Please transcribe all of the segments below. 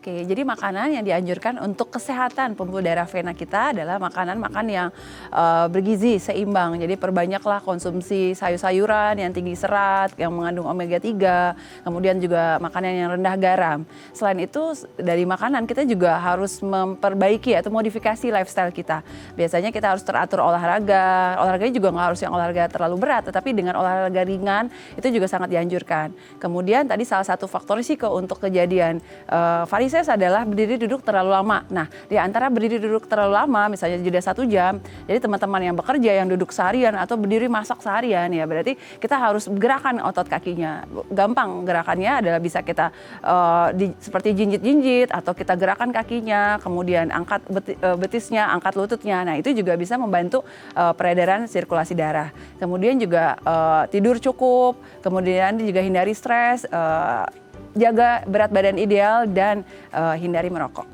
Oke, jadi makanan yang dianjurkan untuk kesehatan pembuluh darah vena kita adalah makanan-makan yang bergizi, seimbang. Jadi perbanyaklah konsumsi sayur-sayuran yang tinggi serat, yang mengandung omega 3, kemudian juga makanan yang rendah garam. Selain itu dari makanan kita juga harus memperbaiki atau modifikasi lifestyle kita. Biasanya kita harus teratur olahraga. Olahraganya juga nggak harus yang olahraga terlalu berat, tetapi dengan olahraga ringan itu juga sangat dianjurkan. Kemudian tadi salah satu faktor risiko untuk kejadian varises adalah berdiri duduk terlalu lama. Nah, di antara berdiri duduk terlalu lama, misalnya jeda 1 jam, jadi teman-teman yang bekerja, yang duduk seharian atau berdiri masak seharian, ya berarti kita harus gerakan otot kakinya. Gampang gerakannya adalah bisa kita seperti jinjit-jinjit atau kita gerakan kakinya, kemudian angkat betisnya, angkat lututnya. Nah, itu juga bisa membantu peredaran sirkulasi darah. Kemudian juga tidur cukup, kemudian juga hindari stres, jaga berat badan ideal, dan hindari merokok.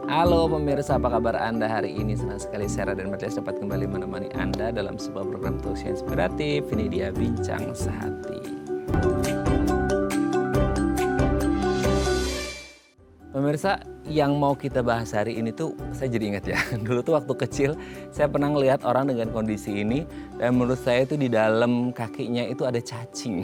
Halo pemirsa, apa kabar Anda hari ini? Senang sekali Sarah dan Matias dapat kembali menemani Anda dalam sebuah program talk show inspiratif. Ini dia Bincang Sehati. Pemirsa, yang mau kita bahas hari ini tuh saya jadi ingat ya. Dulu tuh waktu kecil saya pernah ngelihat orang dengan kondisi ini, dan menurut saya itu di dalam kakinya itu ada cacing.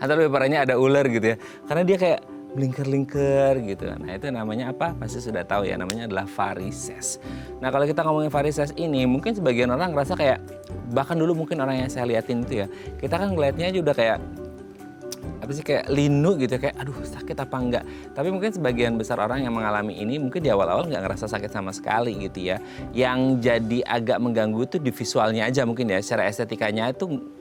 Atau lebih parahnya ada ular gitu ya. Karena dia kayak melingkar-lingkar gitu. Nah, itu namanya apa? Pasti sudah tahu ya, namanya adalah varises. Nah, kalau kita ngomongin varises ini, mungkin sebagian orang ngerasa kayak, bahkan dulu mungkin orang yang saya liatin itu ya, kita kan ngelihatnya aja udah kayak apa sih, kayak linu gitu, kayak aduh sakit apa enggak. Tapi mungkin sebagian besar orang yang mengalami ini mungkin di awal-awal nggak ngerasa sakit sama sekali gitu ya. Yang jadi agak mengganggu itu di visualnya aja mungkin ya, secara estetikanya itu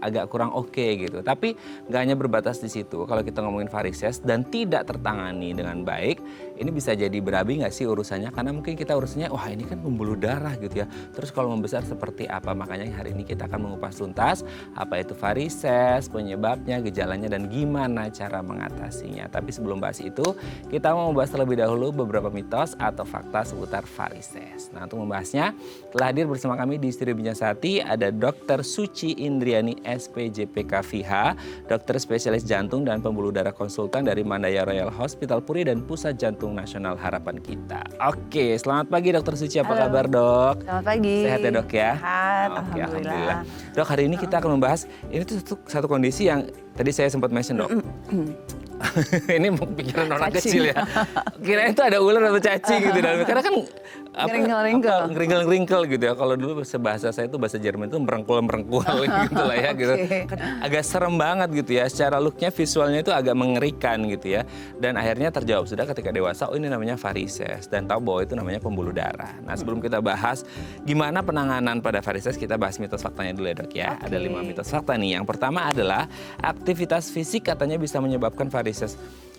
agak kurang oke gitu. Tapi nggak hanya berbatas di situ. Kalau kita ngomongin varises dan tidak tertangani dengan baik, ini bisa jadi berabi nggak sih urusannya? Karena mungkin kita urusannya, wah ini kan pembuluh darah gitu ya. Terus kalau membesar seperti apa? Makanya hari ini kita akan mengupas tuntas apa itu varises, penyebabnya, gejalanya, dan gimana cara mengatasinya. Tapi sebelum bahas itu, kita mau membahas terlebih dahulu beberapa mitos atau fakta seputar varises. Nah, untuk membahasnya, telah hadir bersama kami di Studio Bincang Sehati ada Dr. Suci Indriani SPJPK FIH, dokter spesialis jantung dan pembuluh darah konsultan dari Mandaya Royal Hospital Puri dan Pusat Jantung Nasional Harapan Kita. Oke, selamat pagi Dokter Suci, apa kabar Dok? Selamat pagi. Sehat ya Dok ya? Sehat, Oke, alhamdulillah. Dok, hari ini kita akan membahas, ini tuh satu kondisi yang tadi saya sempat mention Dok. Ini pikiran orang kecil ya. Kirain itu ada ular atau cacing gitu dalamnya. Karena kan ngerinkel-ngerinkel gitu ya. Kalau dulu bahasa saya itu bahasa Jerman itu merengkul-merengkul gitu lah ya gitu. Kan agak serem banget gitu ya. Secara looknya, visualnya itu agak mengerikan gitu ya. Dan akhirnya terjawab sudah ketika dewasa, oh ini namanya varises. Dan tahu bahwa itu namanya pembuluh darah. Nah, sebelum kita bahas gimana penanganan pada varises, kita bahas mitos faktanya dulu ya Dok ya. Ada 5 mitos fakta nih. Yang pertama adalah aktivitas fisik katanya bisa menyebabkan varises.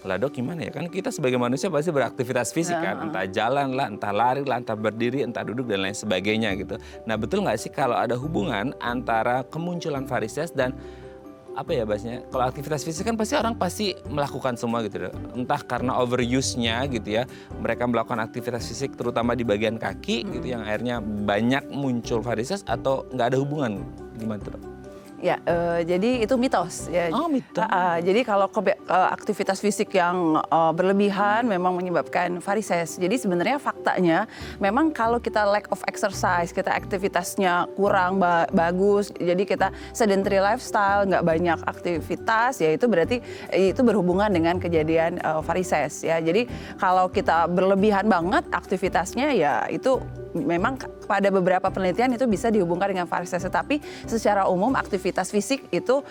Lah Dok, gimana ya? Kan kita sebagai manusia pasti beraktivitas fisik kan. Entah jalan lah, entah lari lah, entah berdiri, entah duduk dan lain sebagainya gitu. Nah, betul nggak sih kalau ada hubungan antara kemunculan varises dan apa ya bahasanya? Kalau aktivitas fisik kan pasti orang pasti melakukan semua gitu. Entah karena overuse-nya gitu ya. Mereka melakukan aktivitas fisik terutama di bagian kaki gitu yang akhirnya banyak muncul varises, atau nggak ada hubungan. Gimana tuh Dok? Ya, jadi itu mitos. Ya. Oh, mitos. Jadi kalau aktivitas fisik yang berlebihan memang menyebabkan varises. Jadi sebenarnya faktanya memang kalau kita lack of exercise, kita aktivitasnya kurang bagus, jadi kita sedentary lifestyle, nggak banyak aktivitas, ya itu berarti itu berhubungan dengan kejadian varises. Ya. Jadi kalau kita berlebihan banget aktivitasnya, ya itu memang pada beberapa penelitian itu bisa dihubungkan dengan varises, tetapi secara umum aktivitas fisik itu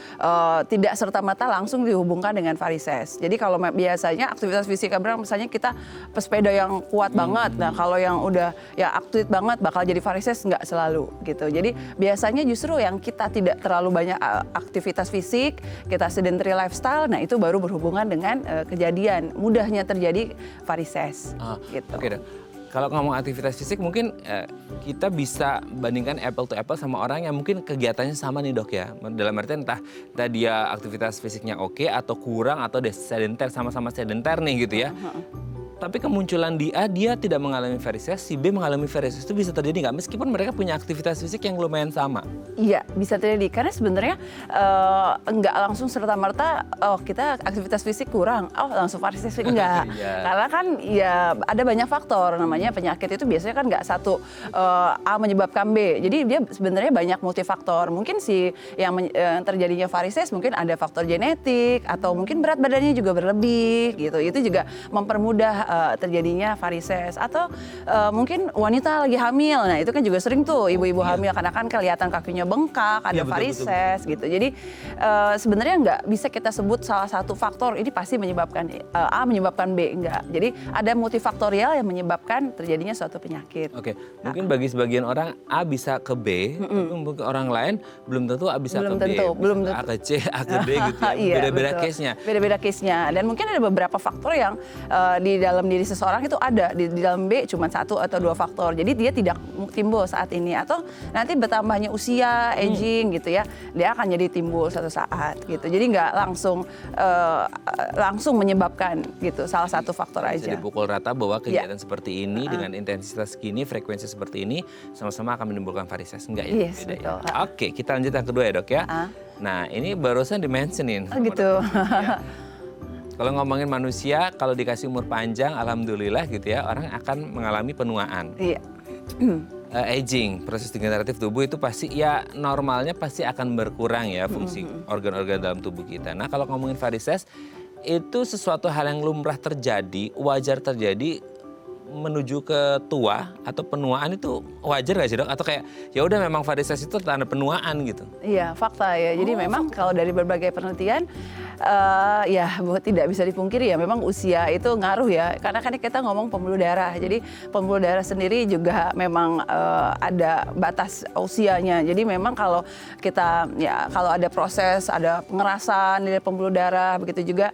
tidak serta-merta langsung dihubungkan dengan varises. Jadi kalau biasanya aktivitas fisik misalnya kita pesepeda yang kuat banget, nah kalau yang udah ya aktif banget bakal jadi varises, nggak selalu gitu. Jadi biasanya justru yang kita tidak terlalu banyak aktivitas fisik, kita sedentary lifestyle, nah itu baru berhubungan dengan kejadian mudahnya terjadi varises. Gitu. Oke, Dok. Kalau ngomong aktivitas fisik mungkin kita bisa bandingkan apple to apple sama orang yang mungkin kegiatannya sama nih Dok ya. Dalam artian entah dia aktivitas fisiknya oke atau kurang atau sedenter, sama-sama sedenter nih gitu ya. Tapi kemunculan di A, dia tidak mengalami varises, si B mengalami varises. Itu bisa terjadi nggak? Meskipun mereka punya aktivitas fisik yang lumayan sama. Iya, bisa terjadi. Karena sebenarnya nggak langsung serta-merta, oh kita aktivitas fisik kurang, oh langsung varises, enggak. Iya. Karena kan ya ada banyak faktor, namanya penyakit itu biasanya kan nggak satu A menyebabkan B. Jadi dia sebenarnya banyak multifaktor. Mungkin si yang terjadinya varises mungkin ada faktor genetik, atau mungkin berat badannya juga berlebih gitu. Itu juga mempermudah terjadinya varises, atau mungkin wanita lagi hamil. Nah, itu kan juga sering tuh ibu-ibu hamil karena kan kelihatan kakinya bengkak, ada Iya, betul, varises gitu. Jadi sebenarnya nggak bisa kita sebut salah satu faktor ini pasti menyebabkan A menyebabkan B, enggak. Jadi ada multifaktorial yang menyebabkan terjadinya suatu penyakit. Oke, mungkin bagi sebagian orang A bisa ke B, tapi mungkin orang lain belum tentu A bisa Belum ke tentu, B. belum Bisa A ke C, A ke D gitu ya. Iya, Beda-beda betul. case-nya. Beda-beda case-nya. Dan mungkin ada beberapa faktor yang di dalam diri seseorang itu ada. Di dalam B cuma 1 atau 2 faktor. Jadi dia tidak timbul saat ini. Atau nanti bertambahnya usia, aging gitu ya. Dia akan jadi timbul suatu saat gitu. Jadi nggak langsung menyebabkan gitu. Salah satu faktor Bisa aja. dipukul rata bahwa kegiatan seperti ini dengan intensitas segini, frekuensi seperti ini sama-sama akan menimbulkan varises. Enggak ya? Yes, Beda betul. ya? Oke, kita lanjut yang kedua ya dok ya. Nah ini barusan dimentionin. Oh gitu. Kalau ngomongin manusia, kalau dikasih umur panjang, alhamdulillah gitu ya, orang akan mengalami penuaan. Iya. Aging, proses degeneratif tubuh itu pasti ya normalnya pasti akan berkurang ya fungsi organ-organ dalam tubuh kita. Nah kalau ngomongin varises, itu sesuatu hal yang lumrah terjadi, wajar terjadi menuju ke tua atau penuaan itu wajar gak sih dok? Atau kayak ya udah memang varises itu tanda penuaan gitu? Iya, fakta ya. Jadi memang kalau dari berbagai penelitian, ya bahwa tidak bisa dipungkiri ya memang usia itu ngaruh ya. Karena kan kita ngomong pembuluh darah. Jadi pembuluh darah sendiri juga memang ada batas usianya. Jadi memang kalau kita ya kalau ada proses, ada pengerasan di pembuluh darah, begitu juga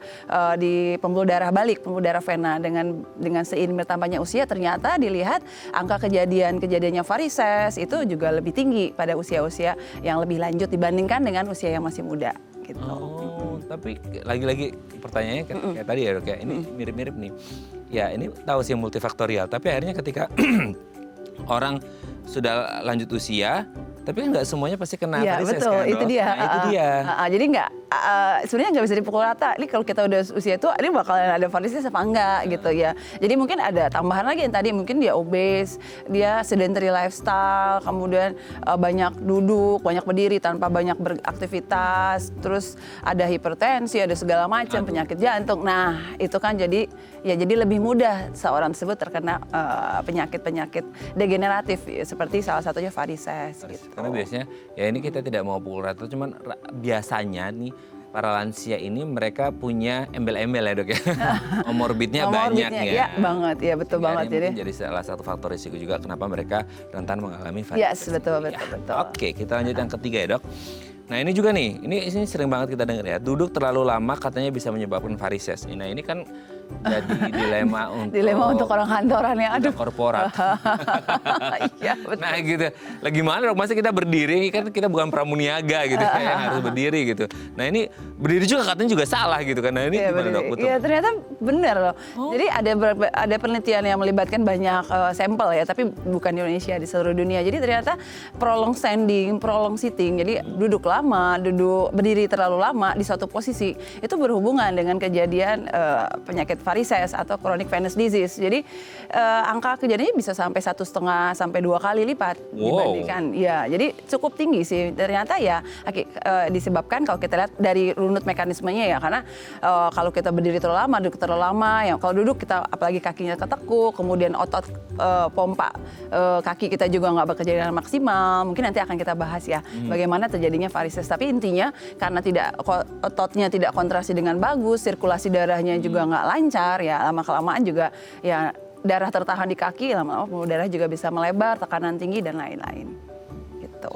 di pembuluh darah balik, pembuluh darah vena dengan seiring bertambahnya usia ternyata dilihat angka kejadiannya varises itu juga lebih tinggi pada usia-usia yang lebih lanjut dibandingkan dengan usia yang masih muda gitu. Oh, tapi lagi-lagi pertanyaannya kayak tadi ya dok ya, ini mirip-mirip nih. Ya ini tahu sih multifaktorial, tapi akhirnya ketika orang sudah lanjut usia, tapi kan nggak semuanya pasti kena Iya varises betul, kan itu dok? dia. Nah, itu dia. Jadi nggak, sebenarnya nggak bisa dipukul rata. Ini kalau kita udah usia tua, ini bakalan ada varises apa enggak gitu ya. Jadi mungkin ada tambahan lagi yang tadi mungkin dia obes, dia sedentary lifestyle, kemudian banyak duduk, banyak berdiri tanpa banyak beraktivitas, terus ada hipertensi, ada segala macam penyakit jantung. Nah itu kan jadi lebih mudah seorang tersebut terkena penyakit-penyakit degeneratif ya, seperti salah satunya varises. Gitu. Karena biasanya ya ini kita tidak mau pukul rata, cuman biasanya nih para lansia ini mereka punya embel-embel ya dok ya. Komorbidnya banyak ya. Iya banget, ya betul Sehingga banget. ini mungkin jadi salah satu faktor risiko juga kenapa mereka rentan mengalami varises. Yes, betul. Oke, kita lanjut yang ketiga ya dok. Nah ini juga nih, ini sering banget kita dengar ya. Duduk terlalu lama katanya bisa menyebabkan varises. Nah ini kan jadi dilema untuk orang kantoran ya, aduh. korporat. Iya betul. Nah gitu, lagi mana dok? Masa kita berdiri, kan kita bukan pramuniaga gitu, kayak harus berdiri gitu. Nah ini berdiri juga katanya juga salah gitu kan. Nah ini Iya, gimana dok? Betul? Iya ternyata benar loh. Jadi ada penelitian yang melibatkan banyak sampel ya, tapi bukan di Indonesia, di seluruh dunia. Jadi ternyata prolong standing, prolong sitting, jadi duduk lama, berdiri terlalu lama di suatu posisi, itu berhubungan dengan kejadian penyakit varises atau chronic venous disease. Jadi angka kejadiannya bisa sampai 1,5 sampai 2 kali lipat dibandingkan. Ya, jadi cukup tinggi sih. Ternyata ya disebabkan kalau kita lihat dari runut mekanismenya ya, karena kalau kita berdiri terlalu lama, duduk terlalu lama, ya kalau duduk kita apalagi kakinya ketekuk, kemudian otot pompa kaki kita juga nggak bekerja dengan maksimal. Mungkin nanti akan kita bahas ya bagaimana terjadinya varises. Tapi intinya karena ototnya tidak kontraksi dengan bagus, sirkulasi darahnya juga nggak lancar, ya lama-kelamaan juga ya darah tertahan di kaki, lama-lama pembuluh darah juga bisa melebar, tekanan tinggi dan lain-lain. Gitu.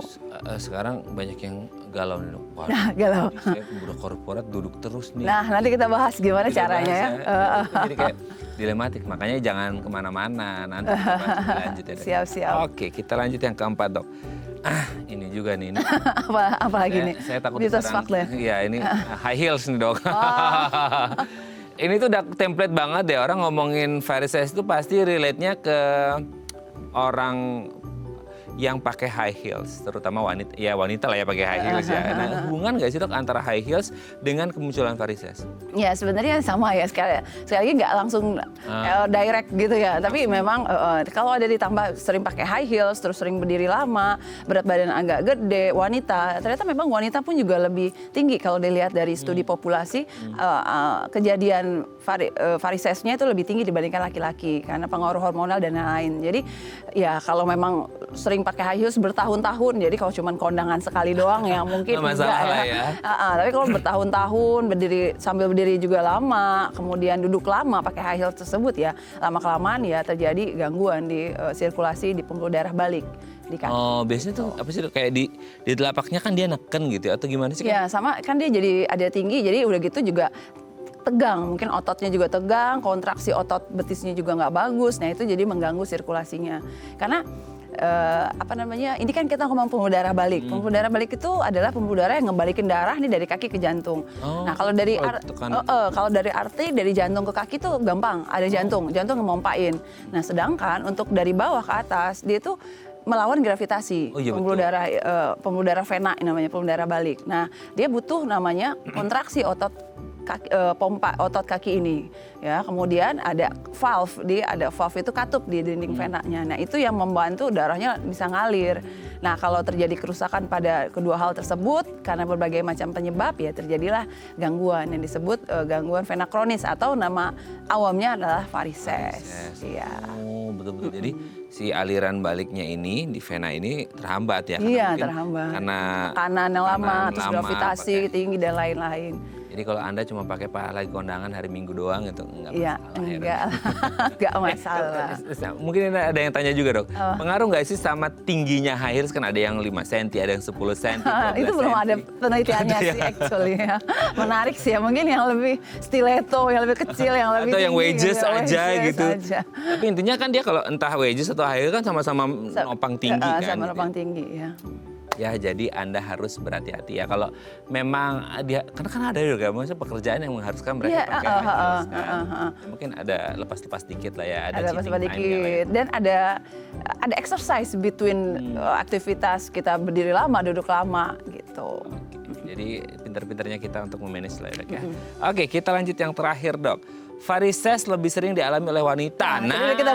Sekarang banyak yang galau nih dok. Wah, galau. Saya udah korporat duduk terus nih. Nah nanti kita bahas gimana caranya ya. Jadi kayak dilematik, makanya jangan kemana-mana. Nanti kita bahas lebih lanjut ya dok. Siap. Oke, kita lanjut yang keempat dok. Ini juga nih. apa lagi nih? Saya takut Mitos fakta ya? Iya, ini high heels nih dok. ini tuh udah template banget deh, orang ngomongin varises itu pasti relate-nya ke orang yang pakai high heels, terutama wanita lah ya pakai high heels ya. Nah, hubungan nggak sih dok antara high heels dengan kemunculan varises? Ya sebenarnya sama ya, sekali lagi nggak langsung direct gitu ya. Tapi memang kalau ada ditambah sering pakai high heels, terus sering berdiri lama, berat badan agak gede, wanita, ternyata memang wanita pun juga lebih tinggi kalau dilihat dari studi populasi, kejadian varisesnya itu lebih tinggi dibandingkan laki-laki karena pengaruh hormonal dan lain-lain. Jadi ya kalau memang sering pakai high heels bertahun-tahun, jadi kalau cuma kondangan sekali doang ya mungkin enggak ya. Tapi kalau bertahun-tahun sambil berdiri juga lama, kemudian duduk lama pakai high heels tersebut ya lama-kelamaan ya terjadi gangguan di sirkulasi di pembuluh darah balik di kaki. Oh, biasanya tuh apa sih kayak di telapaknya kan dia neken gitu atau gimana sih? Ya sama kan dia jadi ada tinggi, jadi udah gitu juga tegang, mungkin ototnya juga tegang, kontraksi otot betisnya juga nggak bagus, nah itu jadi mengganggu sirkulasinya. Karena ini kan kita ngomong pembuluh darah balik. Pembuluh darah balik itu adalah pembuluh darah yang ngebalikin darah nih dari kaki ke jantung. Nah kalau dari arti dari jantung ke kaki tuh gampang, ada jantung ngemompain. Nah sedangkan untuk dari bawah ke atas dia tuh melawan gravitasi. Pembuluh darah vena namanya, pembuluh darah balik. Nah dia butuh namanya kontraksi otot pompa otot kaki ini ya, kemudian ada valve itu katup di dinding venanya. Nah itu yang membantu darahnya bisa ngalir. Nah kalau terjadi kerusakan pada kedua hal tersebut karena berbagai macam penyebab ya terjadilah gangguan yang disebut gangguan vena kronis atau nama awamnya adalah varises. Iya. Oh betul-betul. Jadi si aliran baliknya ini di vena ini terhambat ya? Iya terhambat. Karena tekanan yang lama, terus gravitasi tinggi dan lain-lain. Jadi kalau Anda cuma pakai lagi kondangan hari Minggu doang itu enggak masalah. Enggak masalah. Mungkin ada yang tanya juga dok, pengaruh nggak sih sama tingginya high heels? Kan ada yang 5 cm, ada yang 10 cm. Itu belum ada penelitiannya sih actually ya. Menarik sih ya, mungkin yang lebih stiletto, yang lebih kecil, yang lebih atau yang wedges aja gitu. Aja. Tapi intinya kan dia kalau entah wedges atau high heels kan sama-sama nopang tinggi kan. Sama nopang tinggi ya. Ya jadi Anda harus berhati-hati ya kalau memang dia karena kan ada juga maksudnya pekerjaan yang mengharuskan mereka pakai high heels kan. Mungkin ada lepas-lepas dikit lah ya, ada lepas dikit dan ada exercise between aktivitas kita berdiri lama, duduk lama gitu. Jadi pintar-pintarnya kita untuk memanage lah ya dok ya. Oke, kita lanjut yang terakhir dok. Varises lebih sering dialami oleh wanita. Nah, kita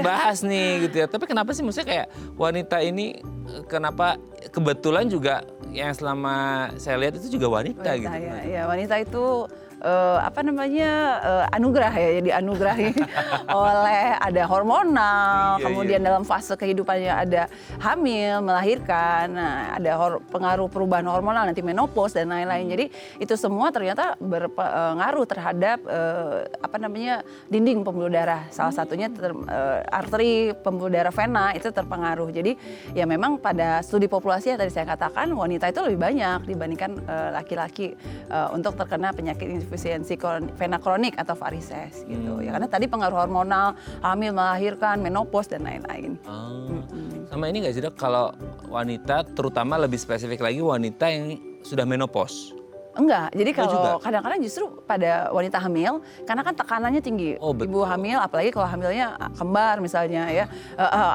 bahas nih gitu ya. Tapi kenapa sih maksudnya kayak wanita ini kenapa kebetulan juga yang selama saya lihat itu juga wanita gitu. Ya, wanita itu anugerah ya, jadi anugerahi oleh ada hormonal, kemudian dalam fase kehidupannya ada hamil, melahirkan, nah, ada pengaruh perubahan hormonal nanti menopause dan lain-lain. Jadi itu semua ternyata berpengaruh terhadap dinding pembuluh darah. Salah satunya arteri pembuluh darah vena itu terpengaruh. Jadi ya memang pada studi populasi yang tadi saya katakan wanita itu lebih banyak dibandingkan laki-laki untuk terkena penyakit insuficiensi vena kronik atau varises gitu ya, karena tadi pengaruh hormonal, hamil, melahirkan, menopause dan lain-lain. Sama ini nggak sih dok kalau wanita terutama lebih spesifik lagi wanita yang sudah menopause? Enggak, jadi kalau kadang-kadang justru pada wanita hamil, karena kan tekanannya tinggi. Ibu hamil, apalagi kalau hamilnya kembar misalnya ya,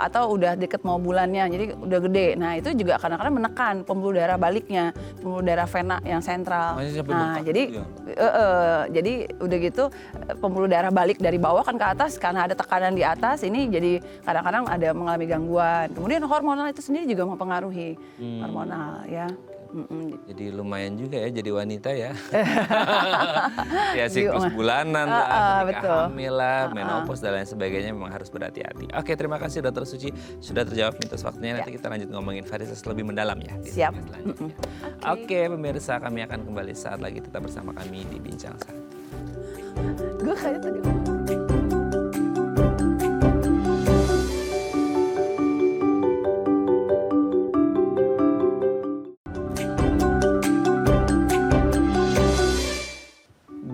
atau udah deket mau bulannya, jadi udah gede. Nah itu juga kadang-kadang menekan pembuluh darah baliknya, pembuluh darah vena yang sentral. Nah jadi udah gitu pembuluh darah balik dari bawah kan ke atas, karena ada tekanan di atas, ini jadi kadang-kadang ada mengalami gangguan. Kemudian hormonal itu sendiri juga mempengaruhi hormonal ya. Jadi lumayan juga ya jadi wanita ya. Ya siklus bulanan lah, hamil lah, menopause dan lain sebagainya memang harus berhati-hati. Oke, terima kasih Dr. Suci sudah terjawab mitos waktunya. Nanti kita lanjut ngomongin varises lebih mendalam ya. Siap. Oke, pemirsa kami akan kembali saat lagi tetap bersama kami di Bincang Sakti. Gue kayak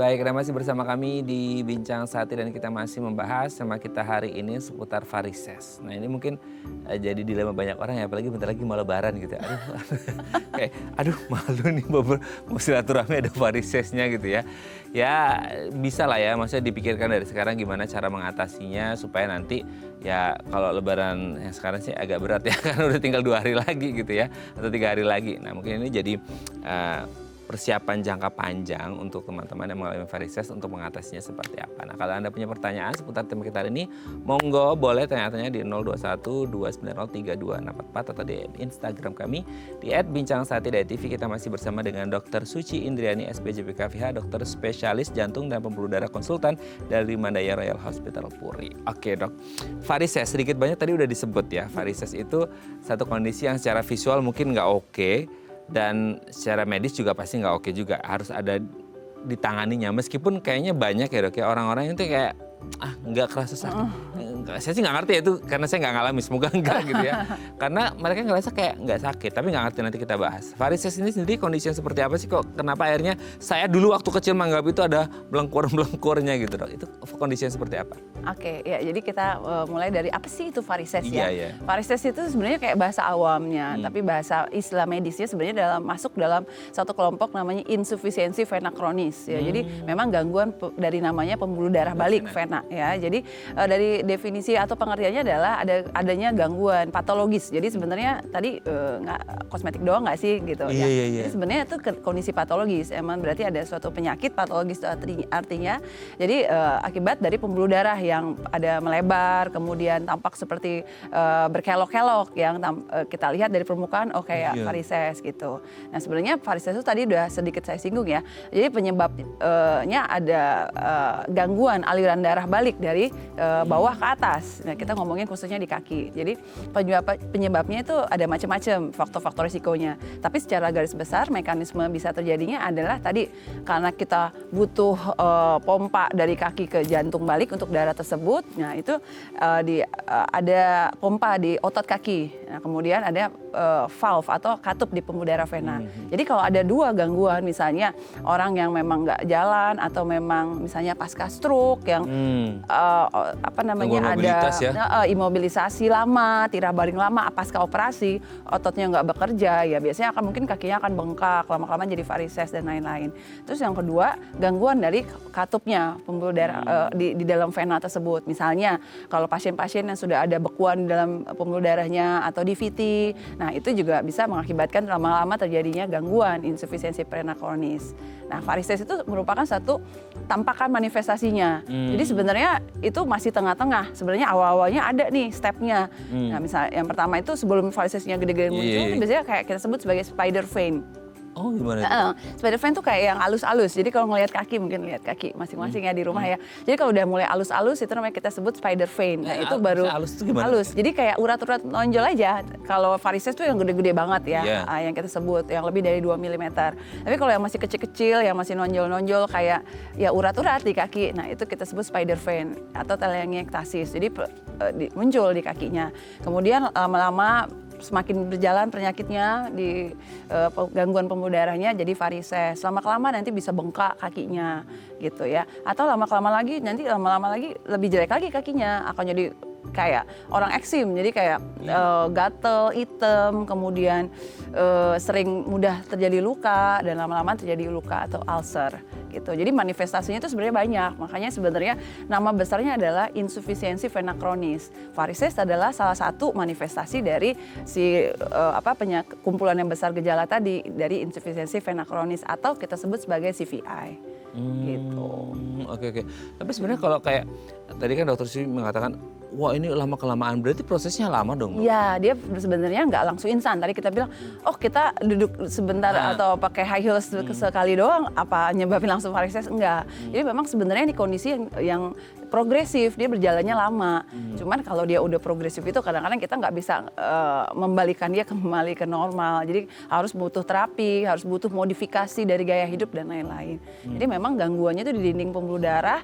Baik, Anda masih bersama kami di Bincang Sati dan kita masih membahas sama kita hari ini seputar varises. Nah ini mungkin jadi dilema banyak orang ya, apalagi bentar lagi mau lebaran gitu. Aduh malu nih mau silaturahmi ada varisesnya gitu ya. Ya bisa lah ya, maksudnya dipikirkan dari sekarang gimana cara mengatasinya supaya nanti ya kalau lebaran yang sekarang sih agak berat ya karena udah tinggal 2 hari lagi gitu ya atau 3 hari lagi. Nah mungkin ini jadi persiapan jangka panjang untuk teman-teman yang mengalami varises untuk mengatasinya seperti apa. Nah kalau Anda punya pertanyaan seputar tema kita hari ini, monggo boleh tanya-tanya di 021 290 3244 atau di Instagram kami di @bincangsati.tv. Kita masih bersama dengan Dr. Suci Indriani SPJP KVH, dokter spesialis jantung dan pembuluh darah konsultan dari Mandaya Royal Hospital Puri. Oke dok, varises sedikit banyak tadi udah disebut ya. Varises itu satu kondisi yang secara visual mungkin nggak oke. Dan secara medis juga pasti nggak oke juga, harus ada ditanganinya. Meskipun kayaknya banyak ya dok ya orang-orang itu kayak nggak kerasa sakit. Saya sih nggak ngerti ya itu karena saya nggak ngalami, semoga enggak gitu ya. Karena mereka ngerasa kayak nggak sakit, tapi nggak ngerti, nanti kita bahas. Varises ini sendiri kondisi yang seperti apa sih, kok kenapa akhirnya saya dulu waktu kecil menganggap itu ada belengkur-belengkurnya gitu dok. Itu kondisi yang seperti apa? Oke, ya jadi kita mulai dari apa sih itu varises ya? Iya. Varises itu sebenarnya kayak bahasa awamnya, tapi bahasa istilah medisnya sebenarnya masuk dalam satu kelompok namanya insufisiensi vena kronis ya. Jadi memang gangguan dari namanya pembuluh darah balik vena ya. Jadi dari definisi atau pengertiannya adalah adanya gangguan patologis. Jadi sebenarnya tadi nggak kosmetik doang nggak sih gitu ya. Jadi sebenarnya itu kondisi patologis. Emang berarti ada suatu penyakit patologis artinya. Jadi akibat dari pembuluh darah yang ada melebar, kemudian tampak seperti berkelok-kelok yang kita lihat dari permukaan kayak varises gitu. Nah sebenarnya varises itu tadi udah sedikit saya singgung ya. Jadi penyebabnya ada gangguan aliran darah balik dari bawah ke atas. Nah kita ngomongin khususnya di kaki. Jadi penyebabnya itu ada macam-macam faktor-faktor risikonya. Tapi secara garis besar mekanisme bisa terjadinya adalah tadi karena kita butuh pompa dari kaki ke jantung balik untuk darah tersebut. Nah itu ada pompa di otot kaki. Nah kemudian ada valve atau katup di pembuluh darah vena. Jadi kalau ada 2 gangguan, misalnya orang yang memang nggak jalan atau memang misalnya pasca stroke yang ada imobilisasi lama, tirak baring lama pasca operasi, ototnya nggak bekerja, ya biasanya akan mungkin kakinya akan bengkak, lama-kelamaan jadi varises dan lain-lain. Terus yang kedua, gangguan dari katupnya pembuluh darah di dalam vena tersebut. Misalnya kalau pasien-pasien yang sudah ada bekuan di dalam pembuluh darahnya atau DVT, nah itu juga bisa mengakibatkan lama-lama terjadinya gangguan insufisiensi vena kronis. Nah varises itu merupakan satu tampakan manifestasinya. Jadi sebenarnya itu masih tengah-tengah. Sebenarnya awal-awalnya ada nih stepnya. Nah misalnya yang pertama itu sebelum varisesnya gede-gede muncul, ini biasanya kayak kita sebut sebagai spider vein. Oh gimana itu? Spider vein tuh kayak yang alus-alus. Jadi kalau ngelihat kaki, mungkin lihat kaki masing-masing ya di rumah ya. Jadi kalau udah mulai alus-alus itu namanya kita sebut spider vein. Nah itu baru alus itu gimana? Alus. Jadi kayak urat-urat nonjol aja. Kalau varises tuh yang gede-gede banget ya, yang kita sebut yang lebih dari 2 mm. Tapi kalau yang masih kecil-kecil, yang masih nonjol-nonjol kayak ya urat-urat di kaki, nah itu kita sebut spider vein atau telangiektasis. Jadi muncul di kakinya. Kemudian lama-lama semakin berjalan penyakitnya di gangguan pembuluh darahnya jadi varises. Lama-kelamaan nanti bisa bengkak kakinya gitu ya. Atau lama-kelamaan lagi lebih jelek lagi kakinya, akan jadi kayak orang eksim, jadi kayak gatel, hitam, kemudian sering mudah terjadi luka dan lama-lama terjadi luka atau ulcer gitu. Jadi manifestasinya itu sebenarnya banyak. Makanya sebenarnya nama besarnya adalah insufisiensi vena kronis. Varises adalah salah satu manifestasi dari kumpulan yang besar gejala tadi dari insufisiensi vena kronis atau kita sebut sebagai CVI. Gitu. Oke. Tapi sebenarnya kalau kayak tadi kan dokter Suci mengatakan, wah ini lama-kelamaan, berarti prosesnya lama dong? Iya, dia sebenarnya nggak langsung instan. Tadi kita bilang, kita duduk sebentar atau pakai high heels sekali doang, apa nyebabin langsung varises? Enggak. Jadi memang sebenarnya ini kondisi yang progresif, dia berjalannya lama. Cuman kalau dia udah progresif itu kadang-kadang kita nggak bisa membalikan dia kembali ke normal. Jadi harus butuh terapi, harus butuh modifikasi dari gaya hidup dan lain-lain. Jadi memang gangguannya itu di dinding pembuluh darah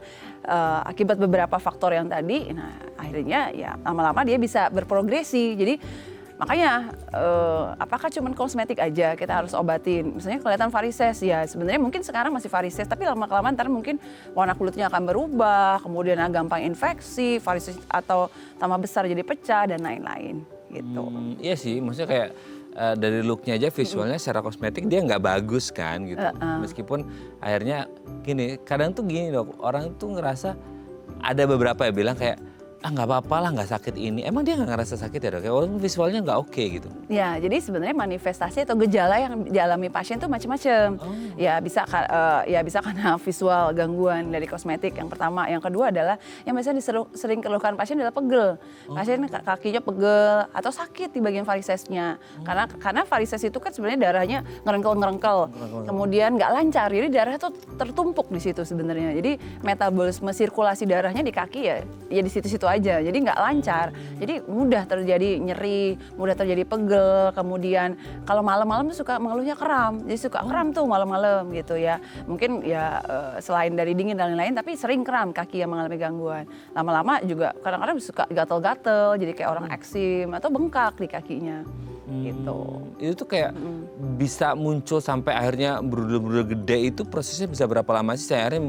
akibat beberapa faktor yang tadi. Nah akhirnya ya lama-lama dia bisa berprogresi. Jadi Makanya apakah cuma kosmetik aja kita harus obatin? Misalnya kelihatan varises, ya sebenarnya mungkin sekarang masih varises, tapi lama-kelamaan ntar mungkin warna kulitnya akan berubah, kemudian gampang infeksi, varises atau tambah besar jadi pecah dan lain-lain gitu. Iya sih, maksudnya kayak dari looknya aja visualnya secara kosmetik dia nggak bagus kan gitu. Meskipun akhirnya gini, kadang tuh gini dok, orang tuh ngerasa ada beberapa yang bilang kayak nggak apa-apa lah nggak sakit ini. Emang dia nggak ngerasa sakit ya dok? Kayak walaupun visualnya nggak oke gitu. Ya, jadi sebenarnya manifestasi atau gejala yang dialami pasien itu macam-macam. Ya bisa karena visual gangguan dari kosmetik yang pertama. Yang kedua adalah yang biasanya sering keluhkan pasien adalah pegel. Pasien kakinya pegel atau sakit di bagian varisesnya. Karena varises itu kan sebenarnya darahnya ngerengkel-ngerengkel. Kemudian nggak lancar. Jadi darah tuh tertumpuk di situ sebenarnya. Jadi metabolisme sirkulasi darahnya di kaki ya di situ-situ aja. Jadi nggak lancar. Jadi mudah terjadi nyeri, mudah terjadi pegel. Kemudian kalau malam-malam tuh suka mengeluhnya kram. Jadi suka kram tuh malam-malam gitu ya. Mungkin ya selain dari dingin dan lain-lain, tapi sering kram kaki yang mengalami gangguan. Lama-lama juga kadang-kadang suka gatel-gatel, jadi kayak orang eksim atau bengkak di kakinya. Gitu. Itu tuh kayak bisa muncul sampai akhirnya berudel-berudel gede, itu prosesnya bisa berapa lama sih saya akhirnya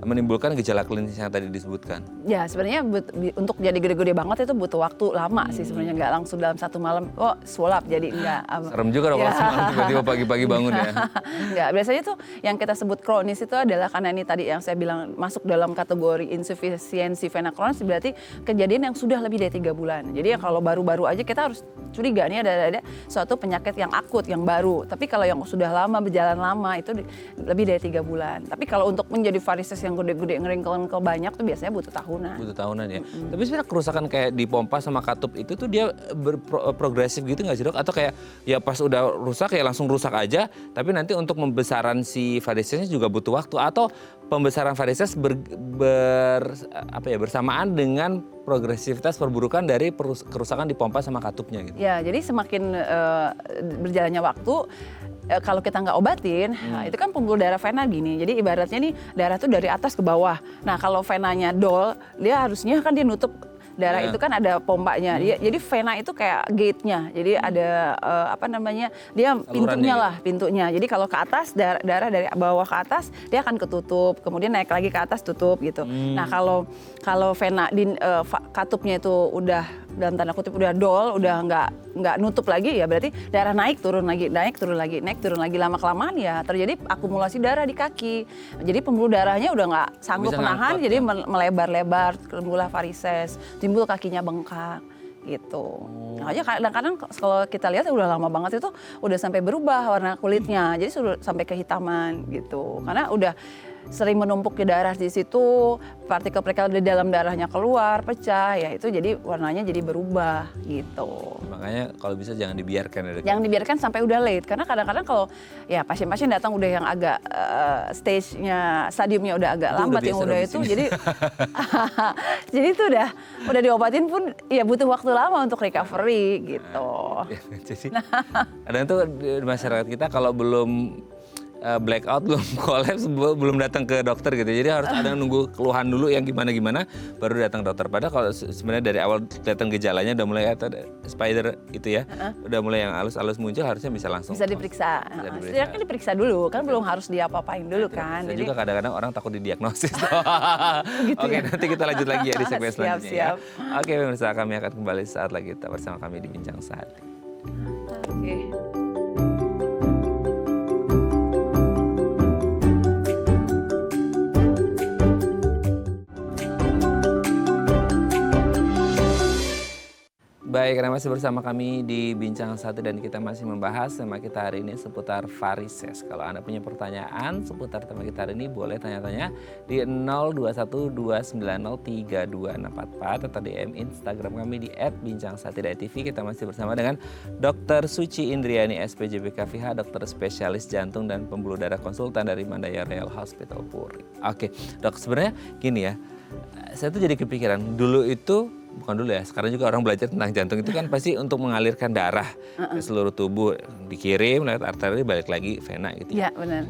menimbulkan gejala klinis yang tadi disebutkan? Ya sebenarnya untuk jadi gede-gede banget itu butuh waktu lama sih sebenarnya, nggak langsung dalam satu malam sulap jadi enggak. Serem juga dong kalau semalam tiba-tiba pagi-pagi bangun ya. Enggak, biasanya tuh yang kita sebut kronis itu adalah karena ini tadi yang saya bilang masuk dalam kategori insufisiensi vena kronis, berarti kejadian yang sudah lebih dari 3 bulan. Jadi ya kalau baru-baru aja kita harus curiga nih ada suatu penyakit yang akut yang baru. Tapi kalau yang sudah lama berjalan lama itu lebih dari 3 bulan. Tapi kalau untuk menjadi varises yang gede-gede ngeringkel-ngeringkel banyak tuh biasanya butuh tahunan. Butuh tahunan ya. Tapi sebenarnya kerusakan kayak di pompa sama katup itu tuh dia progresif gitu nggak sih dok? Atau kayak ya pas udah rusak ya langsung rusak aja. Tapi nanti untuk pembesaran si varisesnya juga butuh waktu, atau pembesaran varises bersamaan dengan progresivitas perburukan dari kerusakan di pompa sama katupnya gitu. Ya, jadi semakin berjalannya waktu, kalau kita nggak obatin, itu kan pembuluh darah vena gini. Jadi ibaratnya nih darah tuh dari atas ke bawah. Nah kalau venanya dol, dia harusnya kan dia nutup darah itu kan ada pompanya. Jadi vena itu kayak gate-nya. Jadi ada dia pintunya lah, pintunya. Jadi kalau ke atas darah dari bawah ke atas dia akan ketutup, kemudian naik lagi ke atas tutup gitu. Nah kalau vena di katupnya itu udah dalam tanda kutip udah dol, udah nggak nutup lagi, ya berarti darah naik turun lagi, naik turun lagi, naik turun lagi, lama kelamaan ya terjadi akumulasi darah di kaki. Jadi pembuluh darahnya udah nggak sanggup menahan, jadi melebar-lebar, timbullah varises, timbul kakinya bengkak gitu. Makanya kadang-kadang kalau kita lihat udah lama banget itu udah sampai berubah warna kulitnya, jadi sudah sampai kehitaman gitu. Karena udah sering menumpuk di darah di situ, partikel-partikel di dalam darahnya keluar, pecah, ya itu jadi warnanya jadi berubah gitu. Makanya kalau bisa jangan dibiarkan ya dok. Jangan dibiarkan sampai udah late, karena kadang-kadang kalau ya pasien-pasien datang udah yang agak stadiumnya udah agak lambat yang udah itu, jadi jadi itu udah diobatin pun ya butuh waktu lama untuk recovery gitu. Jadi kadang tuh di masyarakat kita kalau belum blackout, belum kolaps, belum datang ke dokter gitu. Jadi harus ada nunggu keluhan dulu yang gimana-gimana baru datang dokter. Padahal kalau sebenarnya dari awal kelihatan gejalanya udah mulai spider itu ya, udah mulai yang halus-halus muncul, harusnya bisa langsung. Bisa diperiksa. Setidaknya kan diperiksa dulu, kan belum harus diapa-apain dulu kan. Saya juga kadang-kadang orang takut didiagnosis. Gitu. Oke, nanti kita lanjut lagi ya di segmen selanjutnya. Siap. Ya. Oke, pemirsa, kami akan kembali saat lagi tetap bersama kami di Bincang Sehati. Oke. Baik, karena masih bersama kami di Bincang Sehati dan kita masih membahas tema kita hari ini seputar varises. Kalau Anda punya pertanyaan seputar tema kita hari ini, boleh tanya-tanya di 0212903244 atau DM Instagram kami di @bincangsahati.tv. Kita masih bersama dengan Dr. Suci Indriani, SPJB KVH, dokter spesialis jantung dan pembuluh darah konsultan dari Mandaya Royal Hospital Puri. Oke, dok, sebenarnya gini ya, saya tuh jadi kepikiran dulu itu bukan dulu ya, sekarang juga orang belajar tentang jantung itu kan pasti untuk mengalirkan darah ke seluruh tubuh, dikirim lewat arteri balik lagi vena gitu Iya, ya. benar.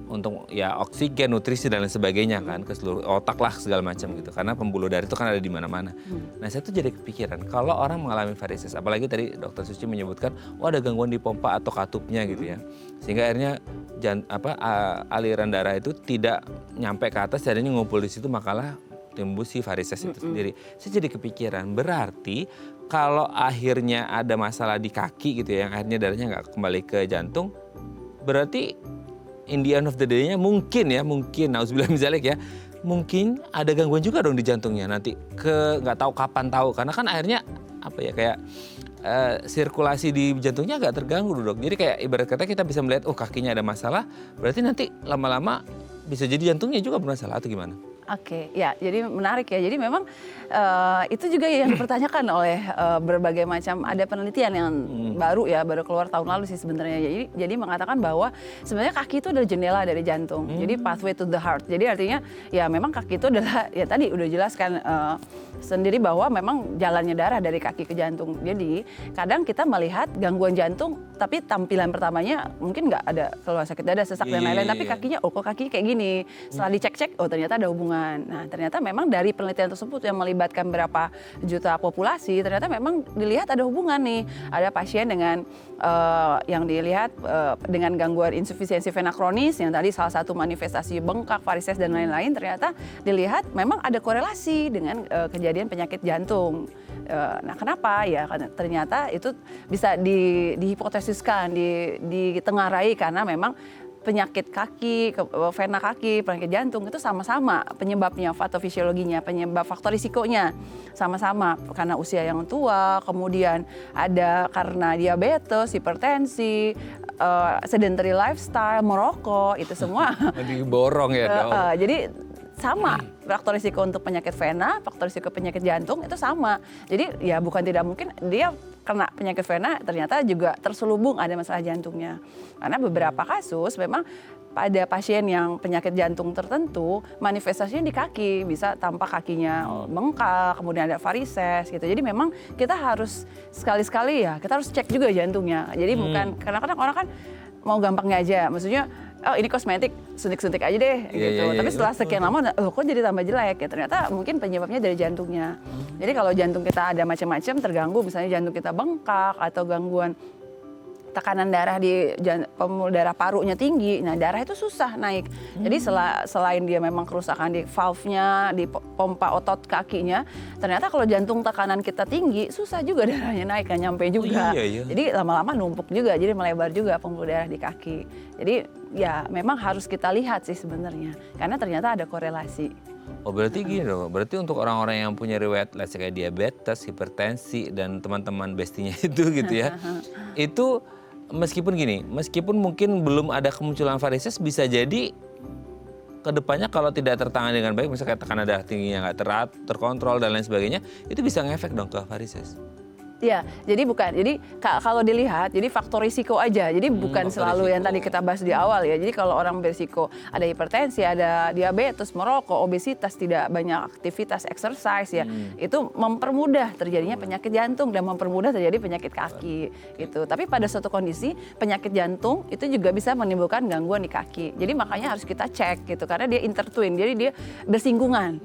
Untuk ya oksigen, nutrisi dan lain sebagainya kan ke seluruh otak lah segala macam gitu. Karena pembuluh darah itu kan ada di mana-mana. Nah, saya tuh jadi kepikiran kalau orang mengalami varises, apalagi tadi Dokter Suci menyebutkan, ada gangguan di pompa atau katupnya gitu ya. Sehingga akhirnya aliran darah itu tidak nyampe ke atas, jadinya ngumpul di situ, makalah timbul si varises itu sendiri. Saya jadi kepikiran, berarti kalau akhirnya ada masalah di kaki gitu ya, yang akhirnya darahnya nggak kembali ke jantung, berarti in the end of the day-nya mungkin nauzubillah misalnya ya, mungkin ada gangguan juga dong di jantungnya nanti nggak tahu kapan tahu, karena kan akhirnya kayak sirkulasi di jantungnya agak terganggu dok. Jadi kayak ibarat kata kita bisa melihat kakinya ada masalah, berarti nanti lama-lama bisa jadi jantungnya juga bermasalah atau gimana? Oke, ya, jadi menarik ya. Jadi memang itu juga yang dipertanyakan oleh berbagai macam, ada penelitian yang baru keluar tahun lalu sih sebenarnya. Jadi mengatakan bahwa sebenarnya kaki itu adalah jendela dari jantung. Jadi pathway to the heart. Jadi artinya ya memang kaki itu adalah ya tadi udah jelaskan sendiri bahwa memang jalannya darah dari kaki ke jantung. Jadi kadang kita melihat gangguan jantung tapi tampilan pertamanya mungkin nggak ada keluhan sakit dada, sesak dan lain-lain, tapi kakinya kok kakinya kayak gini. Setelah dicek-cek ternyata ada hubungan. Nah, ternyata memang dari penelitian tersebut yang melibatkan berapa juta populasi, ternyata memang dilihat ada hubungan nih. Ada pasien dengan yang dilihat dengan gangguan insufisiensi vena kronis, yang tadi salah satu manifestasi bengkak, varises dan lain-lain, ternyata dilihat memang ada korelasi dengan kejadian penyakit jantung. Nah, kenapa? Ya karena ternyata itu bisa dihipotesiskan, ditengarai karena memang penyakit kaki, vena kaki, penyakit jantung itu sama-sama penyebabnya, patofisiologinya, penyebab faktor risikonya sama-sama karena usia yang tua, kemudian ada karena diabetes, hipertensi, sedentary lifestyle, merokok, itu semua. Diborong ya dok. Jadi sama, faktor risiko untuk penyakit vena, faktor risiko penyakit jantung itu sama. Jadi ya bukan tidak mungkin dia kena penyakit vena ternyata juga terselubung ada masalah jantungnya. Karena beberapa kasus memang pada pasien yang penyakit jantung tertentu manifestasinya di kaki, bisa tampak kakinya bengkak, kemudian ada varises gitu. Jadi memang kita harus sekali-sekali ya kita harus cek juga jantungnya. Jadi bukan kadang-kadang orang kan mau gampangnya aja, maksudnya ini kosmetik, suntik-suntik aja deh gitu. Tapi setelah sekian lama, kok jadi tambah jelek ya? Ternyata mungkin penyebabnya dari jantungnya. Jadi kalau jantung kita ada macam-macam terganggu, misalnya jantung kita bengkak atau gangguan tekanan darah di pembuluh darah parunya tinggi, nah darah itu susah naik. Jadi selain dia memang kerusakan di valve-nya, di pompa otot kakinya, ternyata kalau jantung tekanan kita tinggi, susah juga darahnya naik, nggak nyampe juga. Iya. Jadi lama-lama numpuk juga, jadi melebar juga pembuluh darah di kaki. Jadi ya memang harus kita lihat sih sebenarnya, karena ternyata ada korelasi. Berarti gini dong, berarti untuk orang-orang yang punya riwayat kayak diabetes, hipertensi, dan teman-teman bestinya itu gitu ya, itu meskipun mungkin belum ada kemunculan varises, bisa jadi kedepannya kalau tidak tertangani dengan baik, misalnya tekanan darah tingginya nggak terkontrol dan lain sebagainya, itu bisa ngefek dong ke varises. Ya, jadi bukan. Jadi kalau dilihat, jadi faktor risiko aja. Jadi bukan selalu yang tadi kita bahas di awal ya. Jadi kalau orang berisiko ada hipertensi, ada diabetes, merokok, obesitas, tidak banyak aktivitas exercise ya, itu mempermudah terjadinya penyakit jantung dan mempermudah terjadi penyakit kaki gitu. Tapi pada suatu kondisi penyakit jantung itu juga bisa menimbulkan gangguan di kaki. Jadi makanya harus kita cek gitu karena dia intertwin. Jadi dia bersinggungan.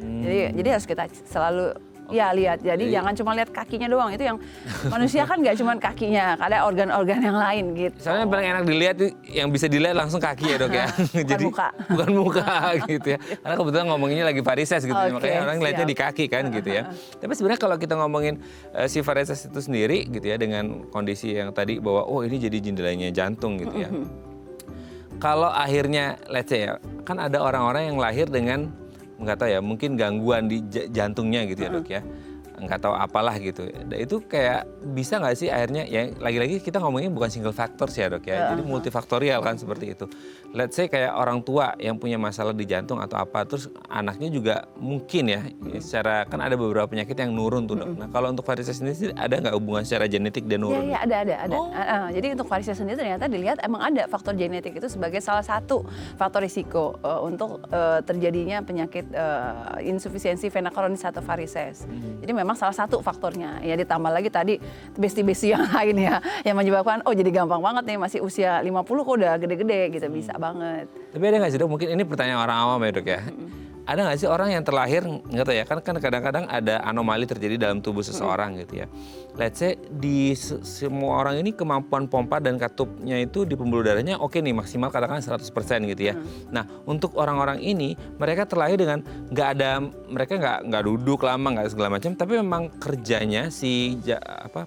Jadi harus kita selalu lihat. Jadi jangan cuma lihat kakinya doang. Itu yang manusia kan nggak cuma kakinya, ada organ-organ yang lain gitu. Soalnya yang paling enak dilihat yang bisa dilihat langsung kaki ya dok ya. Jadi bukan muka gitu ya. Karena kebetulan ngomonginnya lagi varises gitu, makanya orang lihatnya di kaki kan gitu ya. Tapi sebenarnya kalau kita ngomongin si varises itu sendiri gitu ya, dengan kondisi yang tadi bahwa ini jadi jendelanya jantung gitu ya. Kalau akhirnya let's say ya, kan ada orang-orang yang lahir dengan nggak tahu ya, mungkin gangguan di jantungnya gitu ya dok ya, nggak tahu apalah gitu. Itu kayak bisa nggak sih akhirnya, ya lagi-lagi kita ngomongin bukan single factors ya dok ya, jadi multifaktorial kan seperti itu. Let's say kayak orang tua yang punya masalah di jantung atau apa, terus anaknya juga mungkin ya, secara kan ada beberapa penyakit yang nurun tuh dok. Nah kalau untuk varises sendiri ada nggak hubungan secara genetik dan nurun? Iya, ada. Jadi untuk varises sendiri ternyata dilihat emang ada faktor genetik itu sebagai salah satu faktor risiko untuk terjadinya penyakit insufisiensi vena kronis atau varises. Jadi memang memang salah satu faktornya. Ya ditambah lagi tadi besti-besti yang lain ya, yang menyebabkan jadi gampang banget nih masih usia 50 kok udah gede-gede gitu, bisa banget. Tapi ada nggak sih dok, mungkin ini pertanyaan orang awam ya dok ya. Ada nggak sih orang yang terlahir, nggak tahu ya, kan kadang-kadang ada anomali terjadi dalam tubuh seseorang gitu ya. Let's say di semua orang ini kemampuan pompa dan katupnya itu di pembuluh darahnya oke nih, maksimal katakan 100% gitu ya. Nah untuk orang-orang ini, mereka terlahir dengan mereka nggak duduk lama, nggak segala macam, tapi memang kerjanya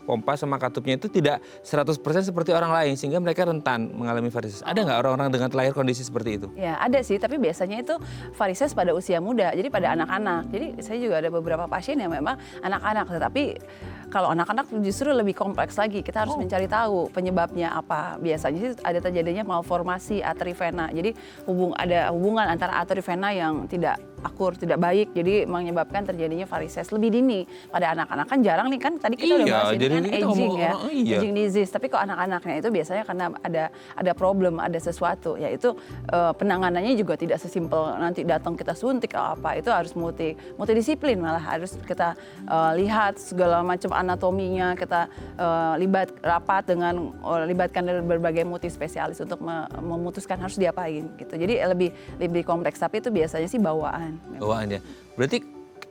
pompa sama katupnya itu tidak 100% seperti orang lain, sehingga mereka rentan mengalami varises. Ada nggak orang-orang dengan terlahir kondisi seperti itu? Ya ada sih, tapi biasanya itu varises pada usia muda, jadi pada anak-anak. Jadi saya juga ada beberapa pasien yang memang anak-anak, tetapi kalau anak-anak justru lebih kompleks lagi. Kita harus mencari tahu penyebabnya apa. Biasanya sih ada terjadinya malformasi arteri vena. Jadi ada hubungan antara arteri vena yang tidak akur, tidak baik, jadi menyebabkan terjadinya varises lebih dini pada anak-anak. Kan jarang nih, kan tadi kita udah bahas ini kan aging ya, aging disease. Tapi kok anak-anaknya itu biasanya karena ada problem, ada sesuatu, yaitu penanganannya juga tidak sesimpel nanti datang kita suntik atau apa. Itu harus multidisiplin, malah harus kita lihat segala macam anatominya, kita libatkan dari berbagai multispesialis untuk memutuskan harus diapain gitu. Jadi lebih kompleks, tapi itu biasanya sih bawaan. Bawaan ya. Berarti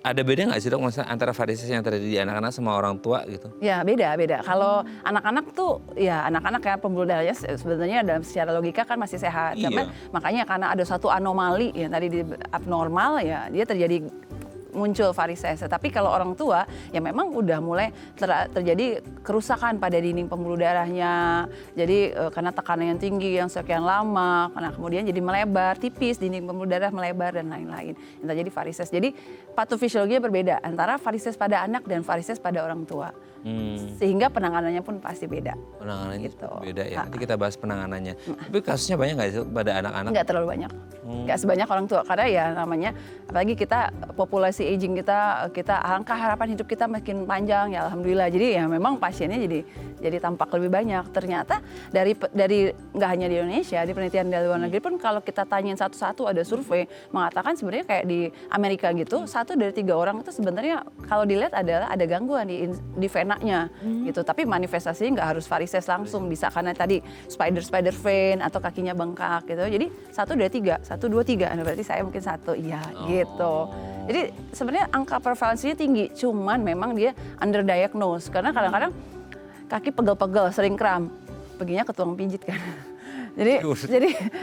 ada beda nggak sih dok antara varises yang terjadi di anak-anak sama orang tua gitu? Ya beda. Kalau anak-anak tuh ya anak-anak ya pembuluh darahnya sebenarnya dalam secara logika kan masih sehat. Iya. Makanya karena ada satu anomali yang tadi abnormal ya dia terjadi muncul varises. Tapi kalau orang tua ya memang udah mulai terjadi kerusakan pada dinding pembuluh darahnya. Jadi karena tekanan yang tinggi yang sekian lama, karena kemudian jadi melebar, tipis dinding pembuluh darah melebar dan lain-lain. Yang terjadi varises. Jadi patofisiologinya berbeda antara varises pada anak dan varises pada orang tua. Sehingga penanganannya pun pasti beda. Penanganannya gitu. Beda ya. Nanti kita bahas penanganannya. Tapi kasusnya banyak nggak sih pada anak-anak? Nggak terlalu banyak. Nggak sebanyak orang tua. Karena ya namanya, apalagi kita populasi aging kita angka harapan hidup kita makin panjang ya alhamdulillah. Jadi ya memang pasiennya jadi tampak lebih banyak. Ternyata dari nggak hanya di Indonesia, di penelitian dari luar negeri pun kalau kita tanyain satu-satu ada survei mengatakan sebenarnya kayak di Amerika gitu, 1 dari 3 orang itu sebenarnya kalau dilihat adalah ada gangguan di venanya gitu. Tapi manifestasinya nggak harus varises langsung, bisa karena tadi spider vein atau kakinya bengkak gitu. Jadi 1 dari 3, 1, 2, 3. Nah, berarti saya mungkin 1, iya gitu. Jadi sebenarnya angka prevalensinya tinggi, cuman memang dia underdiagnosed karena kadang-kadang kaki pegel-pegel, sering kram, perginya ke tukang pijit kan. Jadi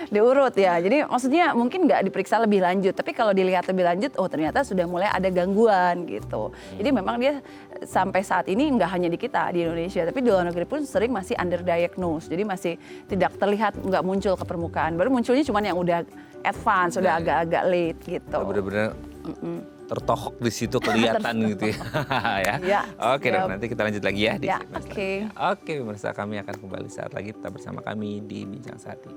diurut ya. Jadi maksudnya mungkin nggak diperiksa lebih lanjut, tapi kalau dilihat lebih lanjut, oh ternyata sudah mulai ada gangguan gitu. Jadi memang dia sampai saat ini nggak hanya di kita di Indonesia, tapi di luar negeri pun sering masih underdiagnosed. Jadi masih tidak terlihat, nggak muncul ke permukaan. Baru munculnya cuma yang udah advance, udah agak-agak late gitu. Benar-benar tertohok di situ kelihatan gitu ya. Ya. Oke dok, nanti kita lanjut lagi ya di Ya, segmen oke. selanjutnya. Oke, pemirsa, kami akan kembali saat lagi, tetap bersama kami di Bincang Sati.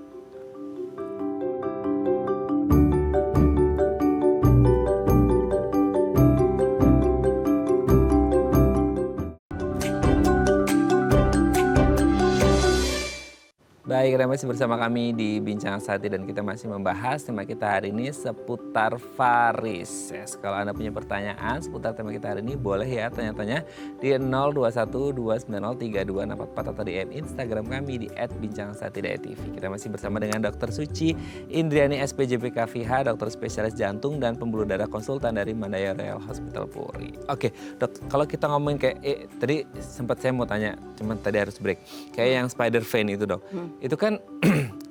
Baik, Anda masih bersama kami di Bincang Sati dan kita masih membahas tema kita hari ini seputar varises. Kalau Anda punya pertanyaan seputar tema kita hari ini, boleh ya tanya-tanya di 0212903244 atau di Instagram kami di @bincangsati.tv. Kita masih bersama dengan Dr. Suci Indriani SPJP KVH, dokter spesialis jantung dan pembuluh darah konsultan dari Mandaya Royal Hospital Puri. Oke, Dok, kalau kita ngomongin kayak tadi sempat saya mau tanya, cuman tadi harus break. Kayak yang spider vein itu, Dok. Itu kan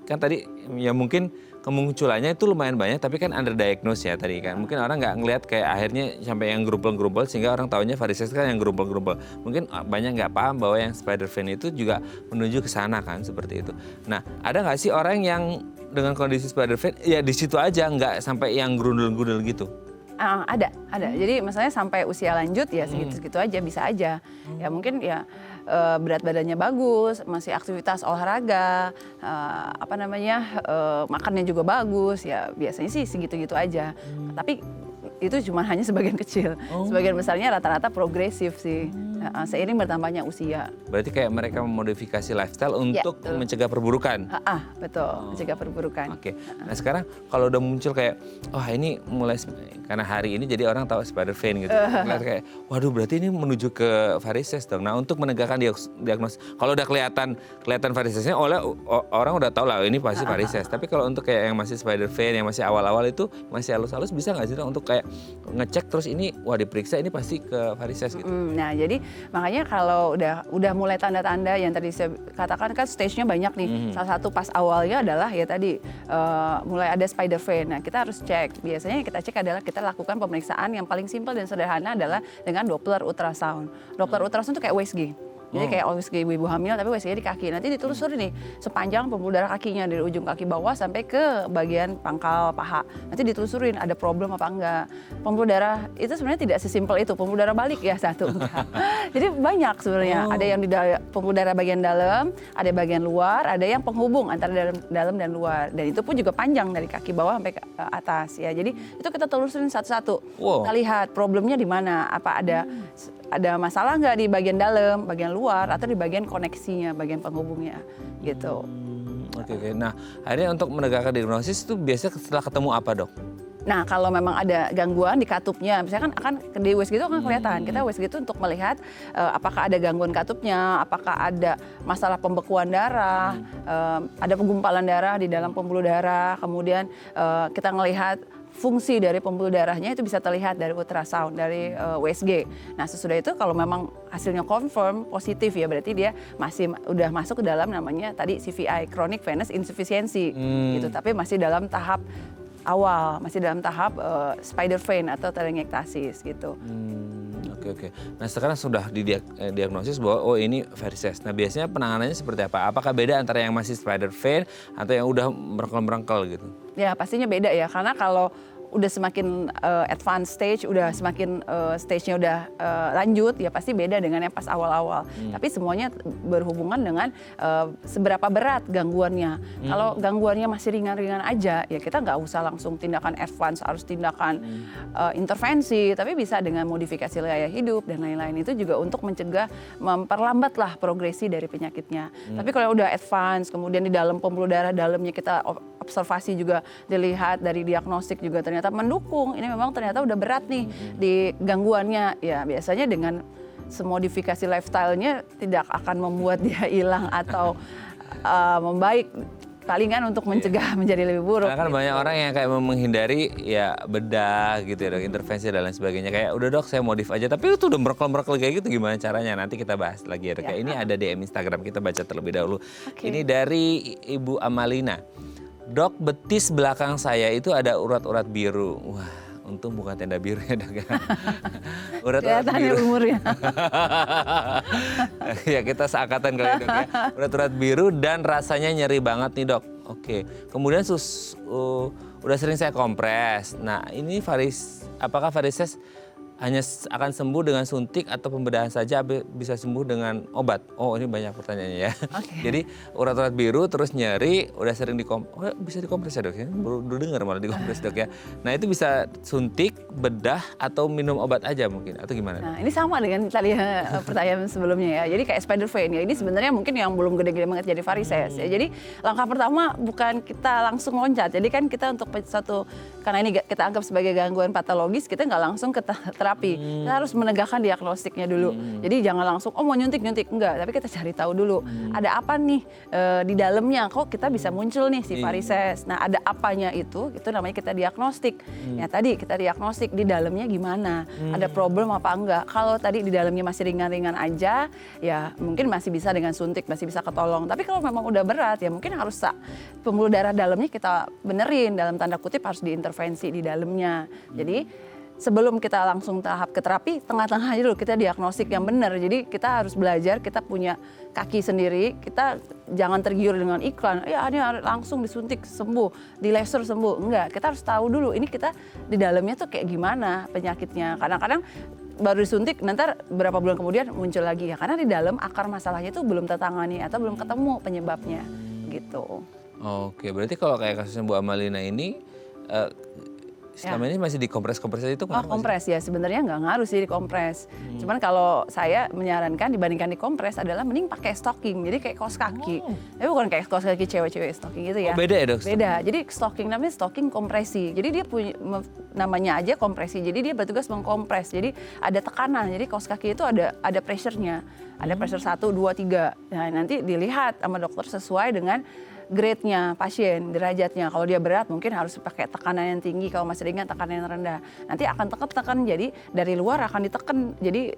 kan tadi ya mungkin kemunculannya itu lumayan banyak, tapi kan underdiagnosed ya tadi kan. Mungkin orang nggak ngelihat kayak akhirnya sampai yang gerumpel-gerumpel sehingga orang taunya varises kan yang gerumpel-gerumpel. Mungkin banyak nggak paham bahwa yang spider vein itu juga menuju ke sana kan, seperti itu. Nah, ada nggak sih orang yang dengan kondisi spider vein ya di situ aja, nggak sampai yang gerundel-gerundel gitu? Ada. Jadi misalnya sampai usia lanjut ya segitu-segitu aja, bisa aja. Ya mungkin ya berat badannya bagus, masih aktivitas olahraga, makannya juga bagus, ya biasanya sih segitu-gitu aja. Tapi itu cuma hanya sebagian kecil. Sebagian besarnya rata-rata progresif sih. seiring bertambahnya usia. Berarti kayak mereka memodifikasi lifestyle untuk betul. mencegah perburukan. Betul, mencegah perburukan. Oke. Nah sekarang kalau udah muncul kayak, ini mulai karena hari ini jadi orang tahu spider vein gitu. Ngeliat kayak, waduh berarti ini menuju ke varises dong. Nah untuk menegakkan diagnosis, kalau udah kelihatan varisesnya, orang udah tahu lah ini pasti varises. Tapi kalau untuk kayak yang masih spider vein, yang masih awal-awal itu masih halus-halus, bisa nggak sih dong untuk kayak ngecek terus ini, diperiksa ini pasti ke varises gitu. Nah jadi makanya kalau udah mulai tanda-tanda yang tadi saya katakan kan stage-nya banyak nih. Salah satu pas awalnya adalah ya tadi mulai ada spider vein. Nah kita harus cek. Biasanya yang kita cek adalah kita lakukan pemeriksaan yang paling simpel dan sederhana adalah dengan Doppler ultrasound. Doppler ultrasound itu kayak USG. Jadi kayak USG ibu hamil tapi USG di kaki. Nanti ditelusuri nih sepanjang pembuluh darah kakinya dari ujung kaki bawah sampai ke bagian pangkal paha. Nanti ditelusurin ada problem apa enggak. Pembuluh darah itu sebenarnya tidak sesimpel itu. Pembuluh darah balik ya satu. Jadi banyak sebenarnya. Ada yang di pembuluh darah bagian dalam, ada bagian luar, ada yang penghubung antara dalam dan luar. Dan itu pun juga panjang dari kaki bawah sampai ke atas ya. Jadi itu kita telusurin satu-satu. Kita lihat problemnya di mana. Apa ada masalah nggak di bagian dalam, bagian luar, atau di bagian koneksinya, bagian penghubungnya, gitu. Oke. Nah, akhirnya untuk menegakkan diagnosis itu biasanya setelah ketemu apa dok? Nah, kalau memang ada gangguan di katupnya, misalnya kan akan di USG itu akan kelihatan. Kita USG itu untuk melihat apakah ada gangguan katupnya, apakah ada masalah pembekuan darah, ada penggumpalan darah di dalam pembuluh darah, kemudian kita melihat fungsi dari pembuluh darahnya itu bisa terlihat dari ultrasound, dari USG. Nah sesudah itu kalau memang hasilnya confirm positif ya berarti dia udah masuk ke dalam namanya tadi CVI, chronic venous insufficiency gitu. Tapi masih dalam tahap awal, masih dalam tahap spider vein atau telangiektasis gitu. Oke. Nah sekarang sudah didiagnosis bahwa ini varises. Nah biasanya penanganannya seperti apa? Apakah beda antara yang masih spider vein atau yang udah merengkel-merengkel gitu? Ya pastinya beda ya karena kalau udah semakin advance stage, udah semakin stage-nya udah lanjut, ya pasti beda dengan yang pas awal-awal. Tapi semuanya berhubungan dengan seberapa berat gangguannya. Kalau gangguannya masih ringan-ringan aja, ya kita nggak usah langsung tindakan advance, harus tindakan intervensi, tapi bisa dengan modifikasi gaya hidup dan lain-lain. Itu juga untuk mencegah, memperlambatlah progresi dari penyakitnya. Tapi kalau udah advance, kemudian di dalam pembuluh darah dalamnya kita observasi juga dilihat dari diagnostik juga ternyata mendukung, ini memang ternyata udah berat nih di gangguannya, ya biasanya dengan semodifikasi lifestyle-nya tidak akan membuat dia hilang atau membaik, palingan untuk mencegah menjadi lebih buruk. Karena kan banyak orang yang kayak menghindari ya bedah gitu ya dok, intervensi dan lain sebagainya. Kayak udah dok saya modif aja, tapi itu udah merkel-merkel kayak gitu gimana caranya? Nanti kita bahas lagi ya dok. Ini ada DM Instagram, kita baca terlebih dahulu. Ini dari Ibu Amalina. Dok, betis belakang saya itu ada urat-urat biru. Wah, untung bukan tenda biru ya dok ya. Urat-urat biru. Umurnya. Ya kita seangkatan kali dok ya. Urat-urat biru dan rasanya nyeri banget nih dok. Oke, kemudian udah sering saya kompres. Nah ini apakah varises hanya akan sembuh dengan suntik atau pembedahan saja, bisa sembuh dengan obat? Oh ini banyak pertanyaannya ya. Jadi urat-urat biru terus nyeri, udah sering bisa dikompres ya dok ya? Baru dengar malah dikompres dok ya. Nah itu bisa suntik, bedah atau minum obat aja mungkin atau gimana? Nah ini sama dengan tadi pertanyaan sebelumnya ya. Jadi kayak spider vein ya, ini sebenarnya mungkin yang belum gede-gede banget jadi varises ya. Jadi langkah pertama bukan kita langsung loncat. Jadi kan kita untuk karena ini kita anggap sebagai gangguan patologis, kita nggak langsung ke terapi. Kita harus menegakkan diagnostiknya dulu. Jadi jangan langsung mau nyuntik enggak, tapi kita cari tahu dulu ada apa nih di dalamnya, kok kita bisa muncul nih si varises. Nah ada apanya itu namanya kita diagnostik. Ya tadi kita diagnostik di dalamnya gimana, ada problem apa enggak. Kalau tadi di dalamnya masih ringan-ringan aja, ya mungkin masih bisa dengan suntik, masih bisa ketolong. Tapi kalau memang udah berat ya mungkin harus pembuluh darah dalamnya kita benerin, dalam tanda kutip harus diintervensi di dalamnya. Jadi sebelum kita langsung tahap ke terapi, tengah-tengah aja dulu kita diagnostik yang benar. Jadi kita harus belajar, kita punya kaki sendiri, kita jangan tergiur dengan iklan. Ya ini langsung disuntik sembuh, di laser sembuh. Enggak, kita harus tahu dulu ini kita di dalamnya tuh kayak gimana penyakitnya. Kadang-kadang baru disuntik, nanti berapa bulan kemudian muncul lagi ya. Karena di dalam akar masalahnya itu belum tertangani atau belum ketemu penyebabnya gitu. Oke, berarti kalau kayak kasusnya Bu Amalina ini, Selama ini masih dikompres-kompres aja itu Oh, ngaruh nggak sih? kompres ya, sebenarnya nggak ngaruh sih dikompres. Cuman kalau saya menyarankan dibandingkan dikompres adalah mending pakai stocking, jadi kayak kaos kaki. Tapi bukan kayak kaos kaki cewek-cewek stocking gitu ya. Oh, beda ya, Dok? Beda. Jadi stocking namanya stocking kompresi. Jadi dia punya namanya aja kompresi. Jadi dia bertugas mengkompres. Jadi ada tekanan. Jadi kaos kaki itu ada pressure-nya. Ada pressure 1, 2, 3. Nah, nanti dilihat sama dokter sesuai dengan grade-nya pasien, derajatnya. Kalau dia berat mungkin harus pakai tekanan yang tinggi, kalau masih ringan tekanan yang rendah. Nanti akan tekan, jadi dari luar akan ditekan. Jadi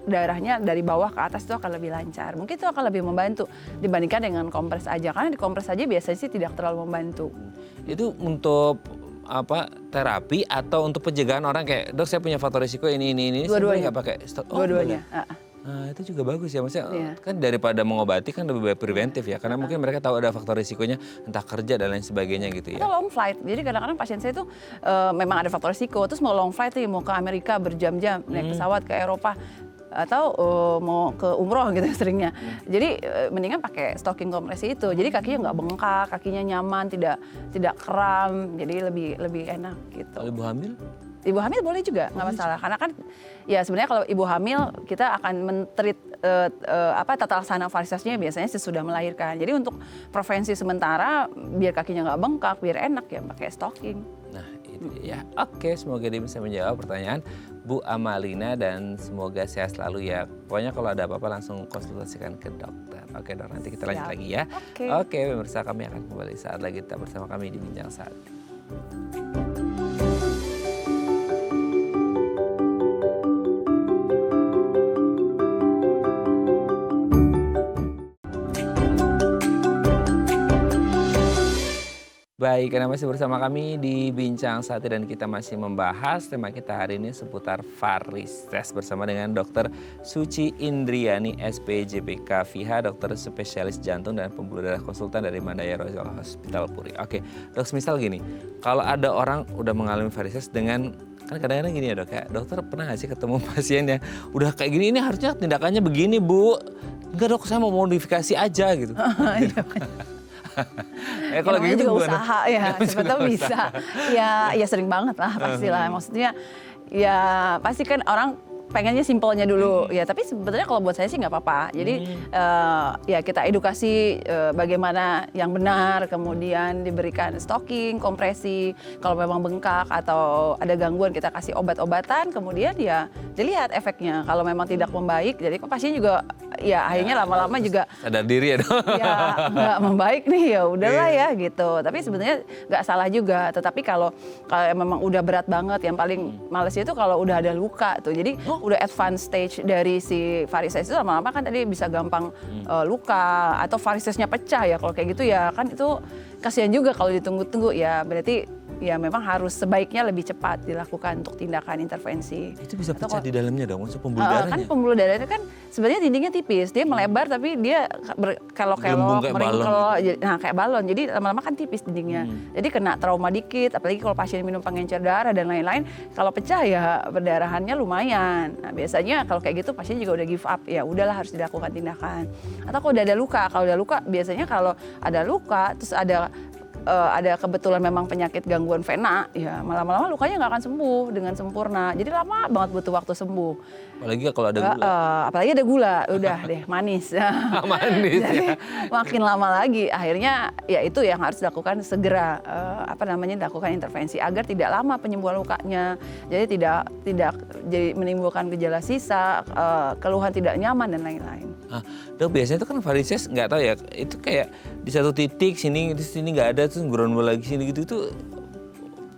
darahnya dari bawah ke atas itu akan lebih lancar. Mungkin itu akan lebih membantu dibandingkan dengan kompres aja. Karena di kompres aja biasanya sih tidak terlalu membantu. Itu untuk terapi atau untuk pencegahan orang kayak, dok saya punya faktor risiko ini. Saya boleh nggak pakai? Dua-duanya. Nah itu juga bagus ya, maksudnya Iya. kan daripada mengobati kan lebih baik preventif ya, karena mungkin mereka tahu ada faktor risikonya, entah kerja dan lain sebagainya gitu ya. Atau long flight, jadi kadang-kadang pasien saya itu memang ada faktor risiko, terus mau long flight nih, mau ke Amerika berjam-jam, naik pesawat ke Eropa, atau mau ke umroh gitu seringnya. Jadi mendingan pakai stocking kompresi itu, jadi kakinya nggak bengkak, kakinya nyaman, tidak kram, jadi lebih enak gitu. Kalau ibu hamil? Ibu hamil boleh juga, nggak masalah. Karena kan ya sebenarnya kalau ibu hamil kita akan men-treat tata laksana varisesnya biasanya sesudah melahirkan. Jadi untuk prevensi sementara biar kakinya nggak bengkak, biar enak ya pakai stocking. Nah itu ya, oke, semoga dia bisa menjawab pertanyaan Bu Amalina dan semoga sehat selalu ya. Pokoknya kalau ada apa-apa langsung konsultasikan ke dokter. Oke dok, nanti kita lanjut lagi ya. Oke, pemirsa, kami akan kembali saat lagi tetap bersama kami di Bincang Saat. Baik, karena masih bersama kami di Bincang Sate dan kita masih membahas tema kita hari ini seputar varises bersama dengan Dr. Suci Indriani SPJPK FIHA, dokter spesialis jantung dan pembuluh darah konsultan dari Mandaya Royal Hospital Puri. Oke, dok, misal gini, kalau ada orang udah mengalami varises dengan, kan kadang-kadang gini ya dok, kayak dokter pernah nggak sih ketemu pasien yang udah kayak gini, ini harusnya tindakannya begini bu, enggak dok saya mau modifikasi aja gitu. Kalau gitu juga usaha ya, siapa tahu bisa. Ya sering banget lah pastilah. Maksudnya ya pasti kan orang pengennya simpelnya dulu ya, tapi sebetulnya kalau buat saya sih nggak apa-apa. Jadi ya kita edukasi bagaimana yang benar, kemudian diberikan stocking, kompresi. Kalau memang bengkak atau ada gangguan kita kasih obat-obatan, kemudian ya dilihat efeknya. Kalau memang tidak membaik, jadi pasien juga ya akhirnya lama-lama juga sadar diri ya dong. Ya nggak membaik nih ya udahlah ya gitu. Tapi sebenarnya nggak salah juga. Tetapi kalau memang udah berat banget, yang paling males itu kalau udah ada luka tuh. Jadi udah advance stage dari si varises itu lama-lama kan tadi bisa gampang luka atau varisesnya pecah ya. Kalau kayak gitu ya kan itu kasihan juga kalau ditunggu-tunggu ya, berarti ya memang harus sebaiknya lebih cepat dilakukan untuk tindakan intervensi. Itu bisa pecah di dalamnya dong, maksud pembuluh darahnya? Kan pembuluh darah itu kan sebenarnya dindingnya tipis, dia melebar tapi dia kelok-kelok, meringkel, gitu. Nah kayak balon, jadi lama-lama kan tipis dindingnya. Jadi kena trauma dikit, apalagi kalau pasien minum pengencer darah dan lain-lain, kalau pecah ya perdarahannya lumayan. Nah biasanya kalau kayak gitu pasien juga udah give up, ya udahlah harus dilakukan tindakan. Atau kalau udah ada luka, biasanya kalau ada luka terus ada kebetulan memang penyakit gangguan vena, ya lama-lama lukanya nggak akan sembuh dengan sempurna. Jadi lama banget butuh waktu sembuh. Apalagi kalau ada gula. Apalagi ada gula, udah deh manis. Manis ya. Makin lama lagi, akhirnya ya itu yang harus dilakukan segera, dilakukan intervensi agar tidak lama penyembuhan lukanya. Jadi tidak jadi menimbulkan gejala sisa, keluhan tidak nyaman dan lain-lain. Dok, biasanya itu kan varises nggak tahu ya, itu kayak di satu titik sini nggak ada, terus gerombol lagi sini gitu, itu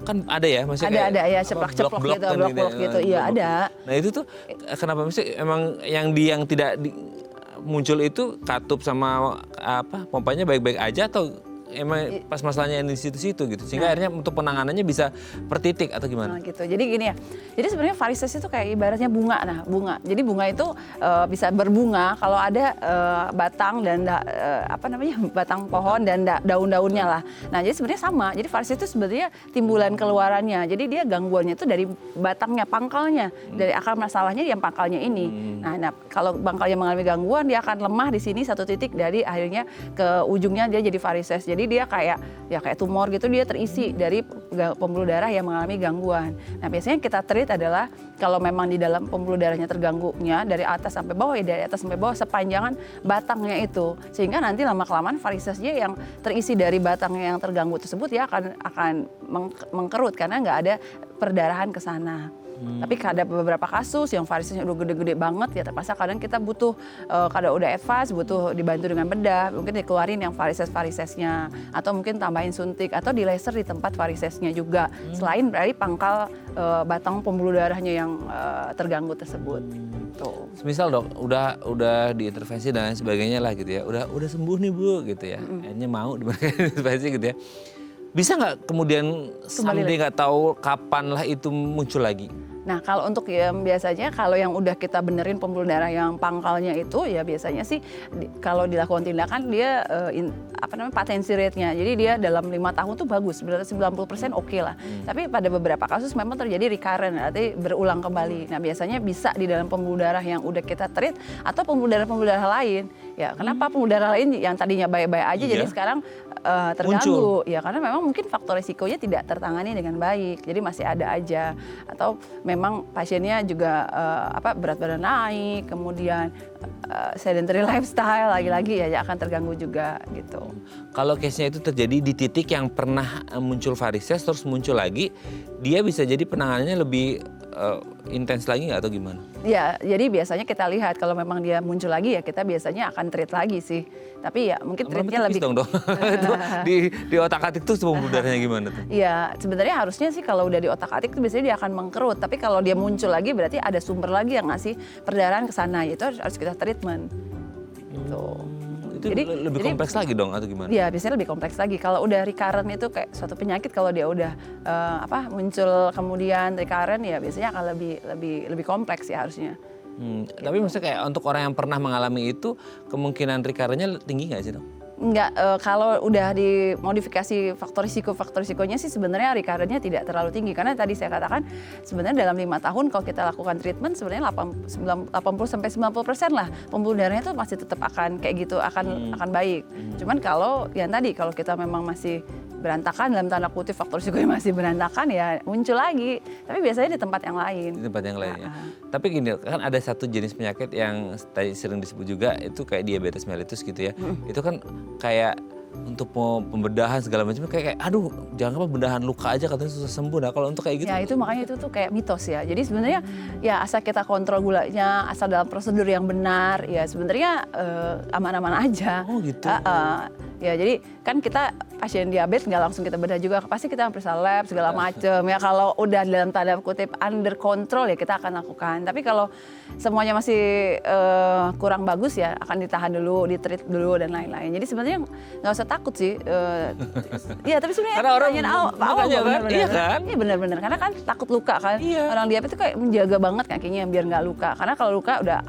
kan ada ya, maksudnya ada ya, ceplok-ceplok gitu, blok-blok gitu, iya ada. Nah itu tuh kenapa maksudnya emang yang tidak muncul itu katup sama pompanya baik-baik aja atau emang pas masalahnya di situ-situ gitu, sehingga akhirnya untuk penanganannya bisa per titik atau gimana? Gitu. Jadi gini ya, jadi sebenarnya varises itu kayak ibaratnya bunga. Bunga. Jadi bunga itu bisa berbunga kalau ada batang dan batang pohon dan daun-daunnya lah. Nah jadi sebenarnya sama. Jadi varises itu sebenarnya timbulan keluarannya. Jadi dia gangguannya itu dari batangnya, pangkalnya, dari akar masalahnya yang pangkalnya ini. Nah kalau pangkalnya mengalami gangguan, dia akan lemah di sini satu titik, dari akhirnya ke ujungnya dia jadi varises. Jadi Jadi dia kayak tumor gitu, dia terisi dari pembuluh darah yang mengalami gangguan. Nah biasanya kita treat adalah kalau memang di dalam pembuluh darahnya terganggunya dari atas sampai bawah, ya dari atas sampai bawah sepanjangan batangnya itu, sehingga nanti lama-kelamaan varisesnya yang terisi dari batangnya yang terganggu tersebut ya akan mengkerut karena nggak ada perdarahan ke sana. Tapi ada beberapa kasus yang varisesnya udah gede-gede banget ya, terpaksa kadang kita butuh kalau udah advance butuh dibantu dengan bedah, mungkin dikeluarin yang varisesnya atau mungkin tambahin suntik atau di laser di tempat varisesnya juga, selain dari pangkal batang pembuluh darahnya yang terganggu tersebut. Tuh. Misal dok, udah diintervensi dan lain sebagainya lah gitu ya, udah sembuh nih Bu gitu ya, akhirnya mau diintervensi gitu ya. Bisa nggak kemudian someday nggak tahu kapan lah itu muncul lagi? Nah kalau untuk yang biasanya kalau yang udah kita benerin pembuluh darah yang pangkalnya itu ya biasanya sih kalau dilakukan tindakan dia patency rate-nya. Jadi dia dalam 5 tahun tuh bagus, berarti 90% oke lah. Tapi pada beberapa kasus memang terjadi recurrent, artinya berulang kembali. Nah biasanya bisa di dalam pembuluh darah yang udah kita treat atau pembuluh darah lain. Ya kenapa pembuluh darah lain yang tadinya baik-baik aja jadi sekarang terganggu? Ya karena memang mungkin faktor risikonya tidak tertangani dengan baik. Jadi masih ada aja. Atau memang pasiennya juga berat badan naik, kemudian sedentary lifestyle lagi-lagi ya akan terganggu juga gitu. Kalau case-nya itu terjadi di titik yang pernah muncul varises terus muncul lagi, dia bisa jadi penanganannya lebih intens lagi nggak atau gimana? Ya, jadi biasanya kita lihat kalau memang dia muncul lagi ya kita biasanya akan treat lagi sih. Tapi ya mungkin treatnya lebih dong. Itu di otak-atik tuh pembuluh darahnya gimana tuh? Iya, sebenarnya harusnya sih kalau udah di otak-atik itu biasanya dia akan mengkerut. Tapi kalau dia muncul lagi berarti ada sumber lagi yang ngasih perdarahan ke sana. Itu harus kita treatment. Gitu. Itu lebih kompleks lagi dong atau gimana? Iya, biasanya lebih kompleks lagi. Kalau udah recurrent itu kayak suatu penyakit, kalau dia udah muncul kemudian recurrent ya biasanya akan lebih kompleks ya harusnya. Tapi maksudnya kayak untuk orang yang pernah mengalami itu kemungkinan recurrent-nya tinggi nggak sih dong? Enggak, kalau udah dimodifikasi faktor risikonya sih sebenarnya recurrent-nya tidak terlalu tinggi. Karena tadi saya katakan sebenarnya dalam 5 tahun kalau kita lakukan treatment sebenarnya 80-90% lah pembuluh darahnya itu masih tetap akan kayak gitu, akan baik. Cuman kalau kita memang masih berantakan dalam tanda kutip faktor risikonya masih berantakan ya muncul lagi. Tapi biasanya di tempat yang lain. Di tempat yang lainnya. Tapi gini, kan ada satu jenis penyakit yang tadi sering disebut juga itu kayak diabetes mellitus gitu ya. Itu kan kayak untuk pembedahan segala macam kayak aduh jangan pembedahan luka aja katanya susah sembuh. Nah kalau untuk kayak gitu ya itu makanya itu tuh kayak mitos ya. Jadi sebenarnya ya asal kita kontrol gulanya, asal dalam prosedur yang benar ya sebenarnya aman-aman aja. Oh gitu. Ya jadi kan kita pasien diabetes nggak langsung kita bedah juga, pasti kita periksa lab segala macam ya. Kalau udah dalam tanda kutip under control ya kita akan lakukan. Tapi kalau semuanya masih kurang bagus ya akan ditahan dulu, ditreat dulu dan lain-lain. Jadi sebenarnya nggak usah takut sih. Iya tapi sebenarnya karena orang awal kan, iya kan? Iya benar-benar karena kan takut luka kan. Iya. Orang diabetes itu kayak menjaga banget kakinya biar nggak luka. Karena kalau luka udah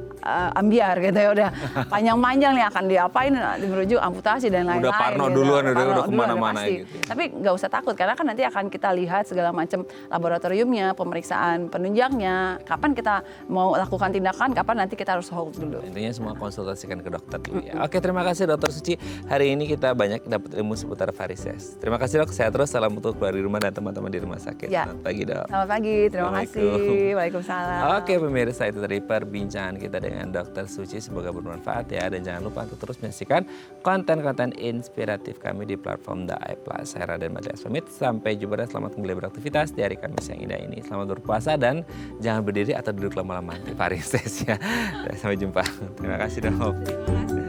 ambiar gitu ya, udah panjang-panjang nih akan diapain, merujuk amputasi dan lain-lain. Udah parno gitu. duluan, udah kemana-mana gitu. Tapi nggak usah takut karena kan nanti akan kita lihat segala macam laboratoriumnya, pemeriksaan penunjangnya, kapan kita mau lakukan tindakan, kapan nanti kita harus hold dulu. Intinya semua konsultasikan ke dokter dulu ya. Oke, terima kasih Dokter Suci. Hari ini kita banyak dapat ilmu seputar varises. Terima kasih Dok, sehat terus. Salam untuk keluarga di rumah dan teman-teman di rumah sakit. Ya. Selamat pagi Dok. Selamat pagi, terima kasih. Waalaikumsalam. Oke pemirsa, itu tadi perbincangan kita dengan Dokter Suci. Semoga bermanfaat ya. Dan jangan lupa untuk terus menyaksikan konten-konten inspiratif kami di platform The Eye Plus. Saya Raden Matias pamit. Sampai jumpa dan selamat kembali beraktivitas di hari Kamis yang indah ini. Selamat berpuasa dan jangan berdiri atau duduk lama-lama di varises ya. Sampai jumpa. Terima kasih Dok.